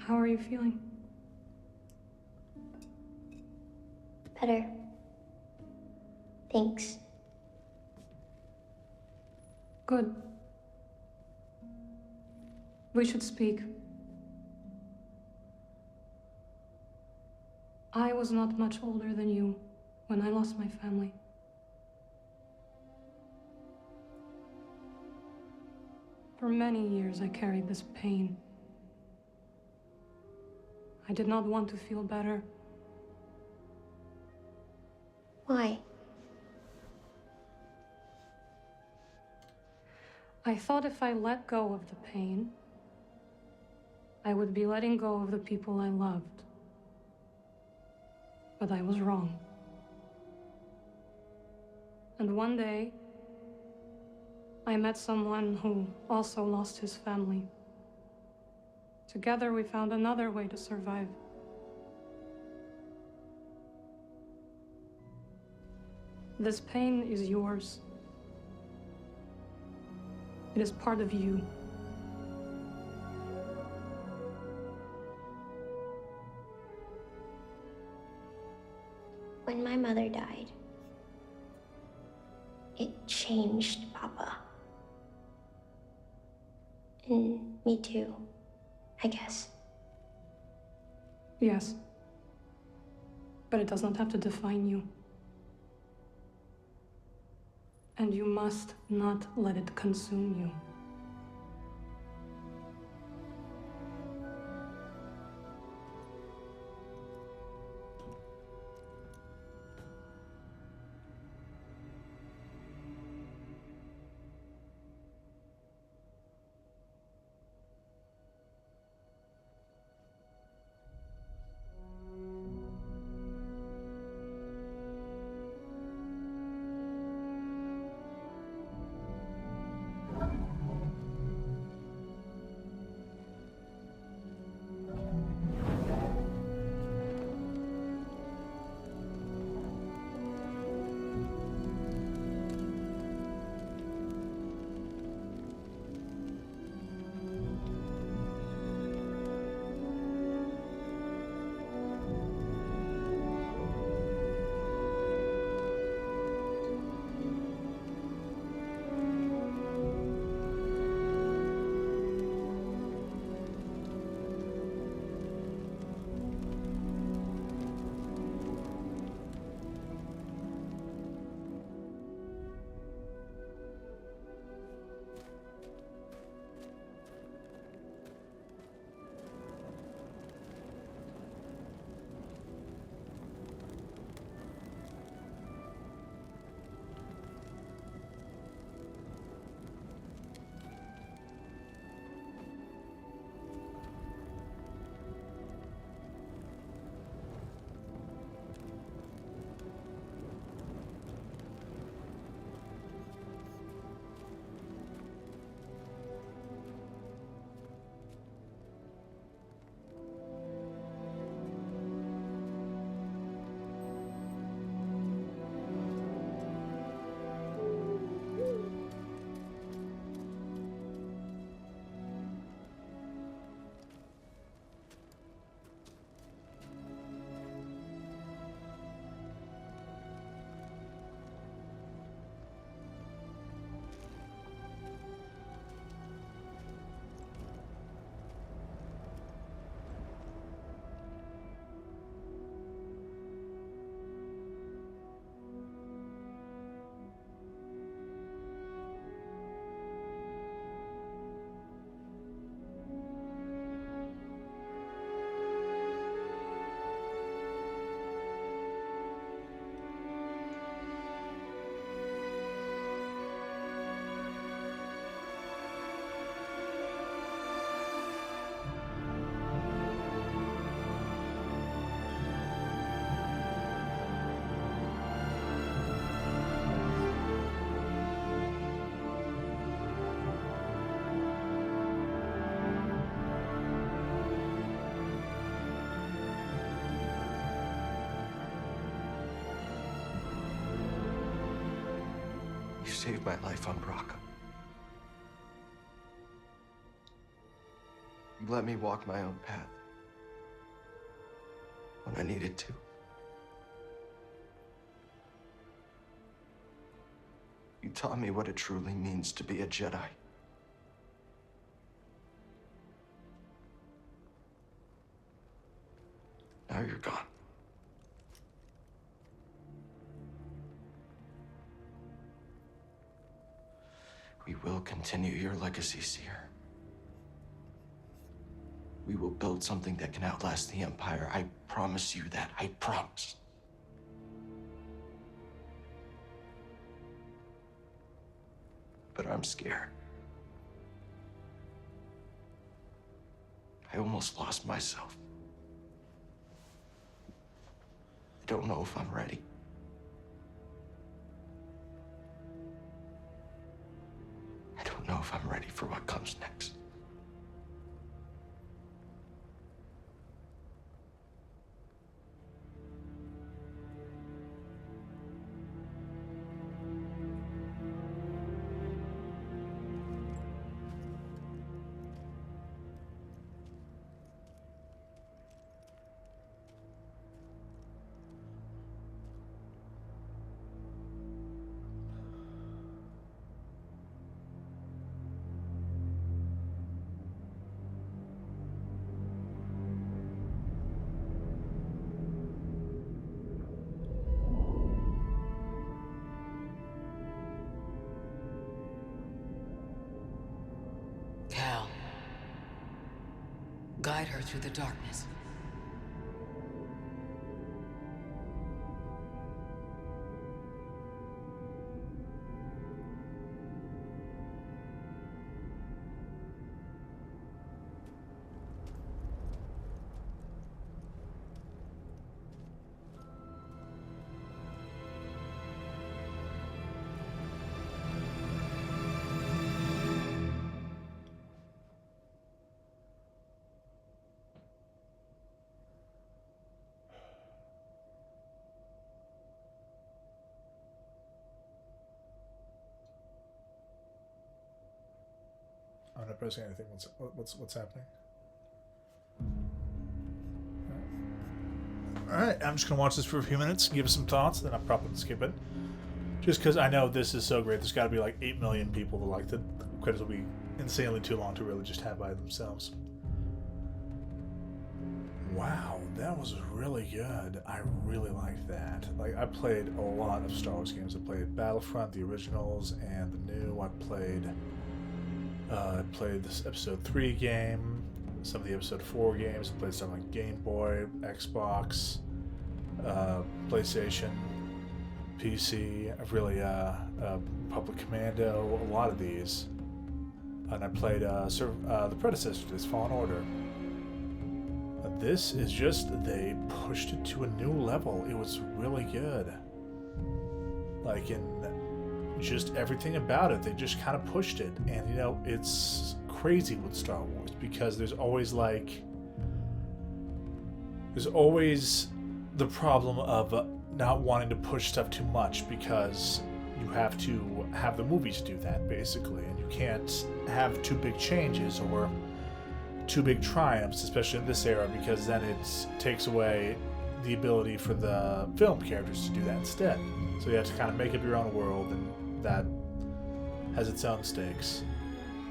How are you feeling? Better. Thanks. Good. We should speak. I was not much older than you when I lost my family. For many years I carried this pain. I did not want to feel better. Why? I thought if I let go of the pain, I would be letting go of the people I loved. But I was wrong. And one day, I met someone who also lost his family. Together we found another way to survive. This pain is yours. It is part of you. When my mother died, it changed Papa. And me too, I guess. Yes. But it does not have to define you. And you must not let it consume you. saved my life on Bracca. You let me walk my own path when I needed to. You taught me what it truly means to be a Jedi. Now you're gone. We will continue your legacy, Seer. We will build something that can outlast the Empire. I promise you that. I promise. But I'm scared. I almost lost myself. I don't know if I'm ready. I don't know if I'm ready for what comes next. Cal, guide her through the darkness. I'm not pressing anything. What's happening? Alright, I'm just gonna watch this for a few minutes, give us some thoughts, then I'll probably skip it. Just because I know this is so great, there's gotta be like 8 million people that like the credits will be insanely too long to really just have by themselves. Wow, that was really good. I really liked that. Like, I played a lot of Star Wars games. I played Battlefront, the originals, and the new. I played this Episode 3 game, some of the Episode 4 games. I played stuff like Game Boy, Xbox, PlayStation, PC. I've really, Public Commando, a lot of these. And I played the predecessor to this, Fallen Order. This is just, they pushed it to a new level. It was really good. Like, in just everything about it, they just kind of pushed it. And, you know, it's crazy with Star Wars because there's always the problem of not wanting to push stuff too much because you have to have the movies do that, basically. And you can't have too big changes or too big triumphs, especially in this era, because then it takes away the ability for the film characters to do that instead. So you have to kind of make up your own world, and that has its own stakes.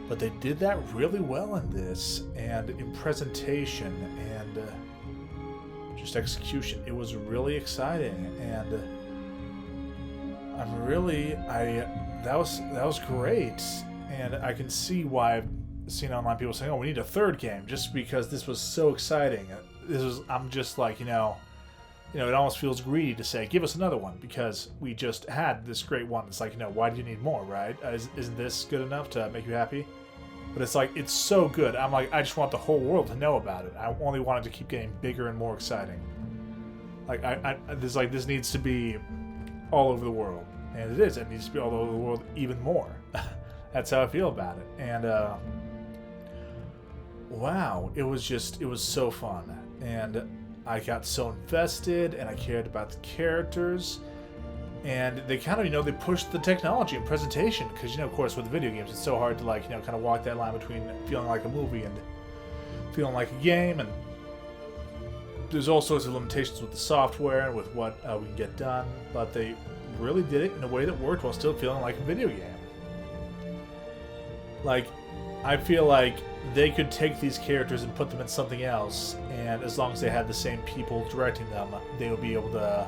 But they did that really well in this, and in presentation and just execution. It was really exciting, and that was great. And I can see why I've seen online people saying, "Oh, we need a third game," just because this was so exciting. I'm just like, it almost feels greedy to say, "Give us another one," because we just had this great one. It's like, why do you need more, right? Isn't this good enough to make you happy? But it's like, it's so good. I'm like, I just want the whole world to know about it. I only want it to keep getting bigger and more exciting. Like, this needs to be all over the world, and it is. It needs to be all over the world even more. That's how I feel about it. And wow, it was so fun, and I got so invested, and I cared about the characters, And they kind of, they pushed the technology and presentation because, of course, with video games, it's so hard to, like, kind of walk that line between feeling like a movie and feeling like a game. And there's all sorts of limitations with the software and with what we can get done. But they really did it in a way that worked while still feeling like a video game. Like, I feel like they could take these characters and put them in something else, and as long as they had the same people directing them, they would be able to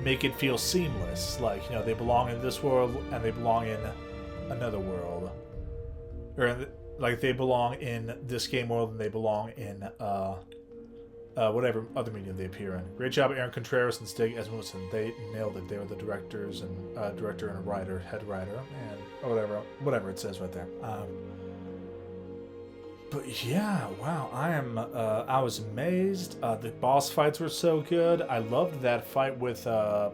make it feel seamless. Like, they belong in this world and they belong in another world. Or, like, they belong in this game world and they belong in whatever other medium they appear in. Great job, Aaron Contreras and Stig Asmussen. They nailed it. They were the directors and director and writer, head writer, and or whatever it says right there. But yeah, wow, I was amazed. The boss fights were so good. I loved that fight with Bo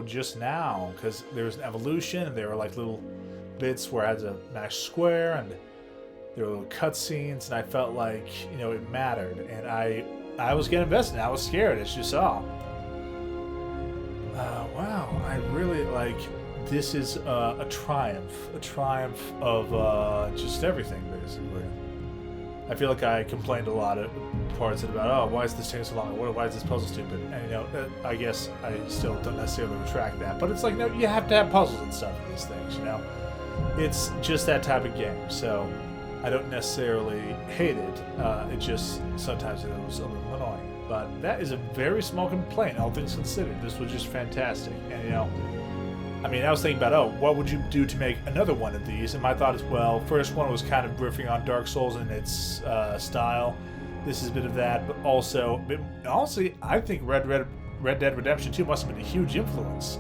just now, because there was an evolution, and there were like little bits where I had to mash square, and there were little cutscenes, and I felt like, it mattered. And I was getting invested, I was scared, as you saw. Wow, I really, like... This is a triumph of just everything, basically. I feel like I complained a lot at parts about, oh, why is this taking so long? Why is this puzzle stupid? And, I guess I still don't necessarily retract that. But it's like, no, you have to have puzzles and stuff in these things, It's just that type of game, so I don't necessarily hate it. It just, sometimes it was a little annoying. But that is a very small complaint, all things considered. This was just fantastic. And, I was thinking about, what would you do to make another one of these? And my thought is, well, first one was kind of riffing on Dark Souls in its style. This is a bit of that, but also, honestly, I think Red Dead Redemption 2 must have been a huge influence.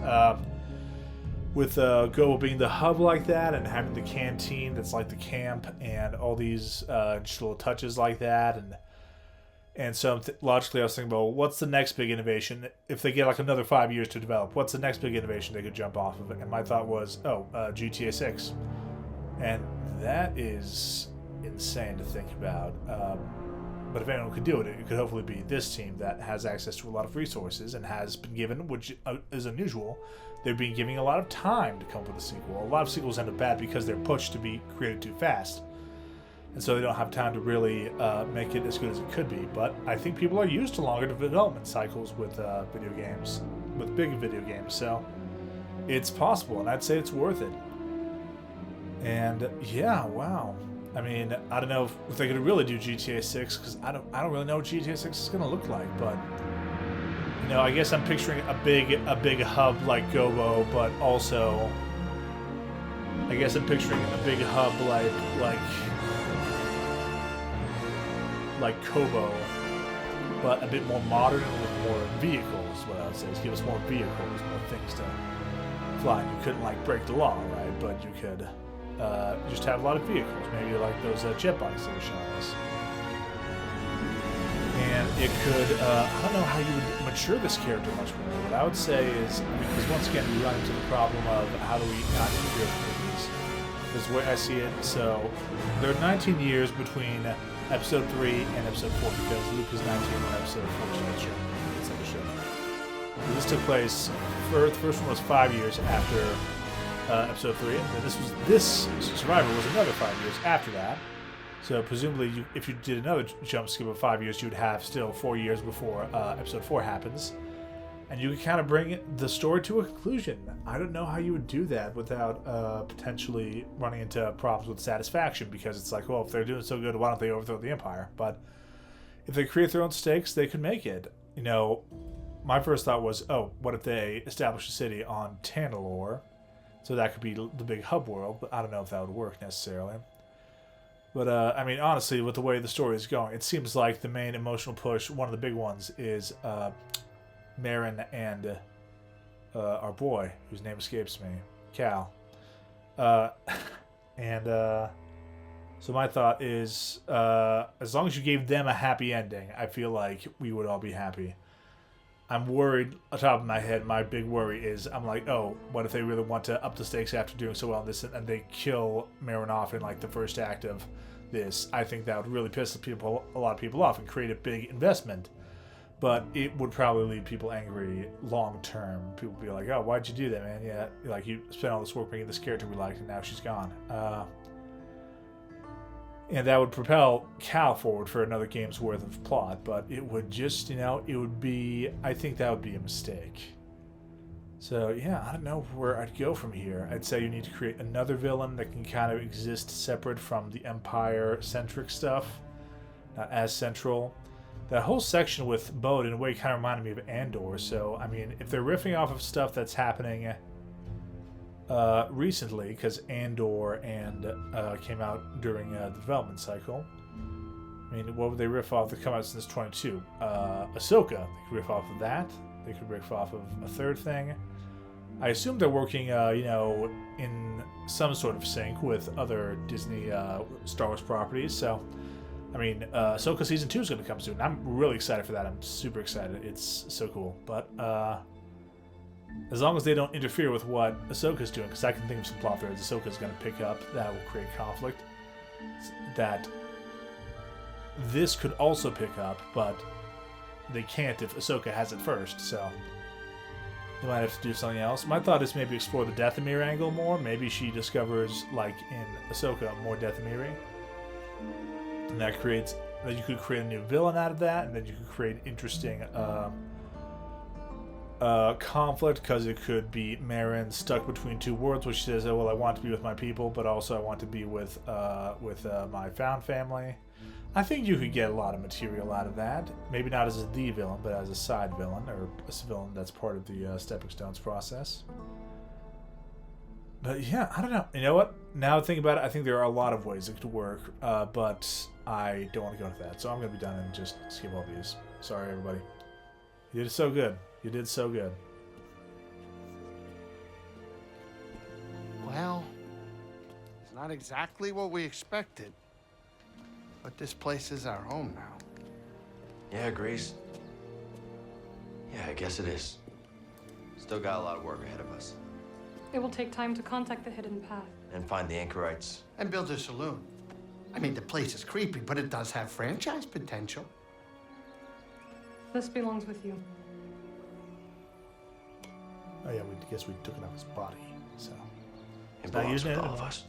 With Go being the hub like that, and having the canteen that's like the camp, and all these just little touches like that, and so logically I was thinking, well, what's the next big innovation? If they get like another 5 years to develop, what's the next big innovation they could jump off of it? And my thought was, GTA 6. And that is insane to think about. But if anyone could do it, it could hopefully be this team that has access to a lot of resources and has been given, which is unusual, they've been giving a lot of time to come up with a sequel. A lot of sequels end up bad because they're pushed to be created too fast. And so they don't have time to really make it as good as it could be. But I think people are used to longer development cycles with video games, with big video games. So it's possible, and I'd say it's worth it. And yeah, wow. I don't know if they could really do GTA 6, because I don't really know what GTA 6 is going to look like. But I guess I'm picturing a big hub like Gobo, but also I guess I'm picturing a big hub like Kobo, but a bit more modern and with more vehicles, what I would say. Is give us more vehicles, more things to fly. You couldn't, break the law, right? But you could just have a lot of vehicles, maybe like those jet bikes that were showing us. And it could, I don't know how you would mature this character much more. What I would say is, because once again, we run into the problem of how do we not integrate movies. This is the way I see it. So, there are 19 years between Episode 3 and Episode 4, because Luke is 19 in Episode 14. It's like a show. So this took place, the first one was 5 years after Episode 3, and then this Survivor was another 5 years after that. So presumably, if you did another jump skip of 5 years, you'd have still 4 years before Episode 4 happens. And you could kind of bring the story to a conclusion. I don't know how you would do that without potentially running into problems with satisfaction, because it's like, well, if they're doing so good, why don't they overthrow the Empire? But if they create their own stakes, they could make it. My first thought was, what if they establish a city on Tanalorr? So that could be the big hub world, but I don't know if that would work necessarily. But, honestly, with the way the story is going, it seems like the main emotional push, one of the big ones, is Marin and our boy, whose name escapes me, Cal. So my thought is, as long as you gave them a happy ending, I feel like we would all be happy. I'm worried, on top of my head, my big worry is, I'm like, what if they really want to up the stakes after doing so well in this, and they kill Marin off in, the first act of this? I think that would really piss a lot of people off and create a big investment. but it would probably leave people angry long term. People would be like, "Oh, why'd you do that, man? Yeah, like you spent all this work making this character we liked, and now she's gone." And that would propel Cal forward for another game's worth of plot, but it would just, it would be, I think that would be a mistake. So, yeah, I don't know where I'd go from here. I'd say you need to create another villain that can kind of exist separate from the Empire-centric stuff, not as central. That whole section with Bode, in a way, kind of reminded me of Andor, so, I mean, if they're riffing off of stuff that's happening recently, because Andor came out during the development cycle. I mean, what would they riff off? They come out since 22. Ahsoka, they could riff off of that. They could riff off of a third thing. I assume they're working, in some sort of sync with other Disney Star Wars properties. So, I mean, Ahsoka Season 2 is going to come soon. I'm really excited for that. I'm super excited. It's so cool. But, as long as they don't interfere with what Ahsoka's doing, because I can think of some plot threads Ahsoka's going to pick up that will create conflict, that this could also pick up, but they can't if Ahsoka has it first, so they might have to do something else. My thought is maybe explore the Dathomir angle more. Maybe she discovers, like in Ahsoka, more Dathomiri. And that creates, that you could create a new villain out of that, and then you could create interesting conflict, because it could be Marin stuck between two worlds, which says, "Oh well, I want to be with my people, but also I want to be with my found family." I think you could get a lot of material out of that. Maybe not as the villain, but as a side villain, or a villain that's part of the Stepping Stones process. But yeah, I don't know. You know what? Now that I think about it, I think there are a lot of ways it could work, but I don't want to go into that. So I'm going to be done and just skip all these. Sorry, everybody. You did so good. You did so good. Well, it's not exactly what we expected. But this place is our home now. Yeah, Grace. Yeah, I guess it is. Still got a lot of work ahead of us. It will take time to contact the Hidden Path. And find the anchorites. And build a saloon. I mean, the place is creepy, but it does have franchise potential. This belongs with you. Oh yeah, we guess we took it off his body, so It belongs with all of us.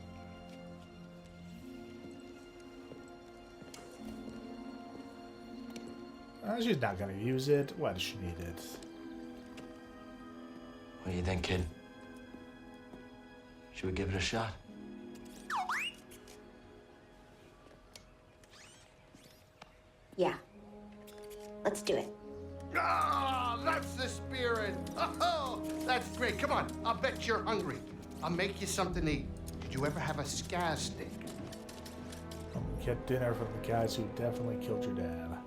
She's not gonna use it. Why does she need it? What do you think, kid? Should we give it a shot? Yeah. Let's do it. Ah, that's the spirit. Oh, that's great. Come on, I'll bet you're hungry. I'll make you something to eat. Did you ever have a scaz stick? Get dinner from the guys who definitely killed your dad.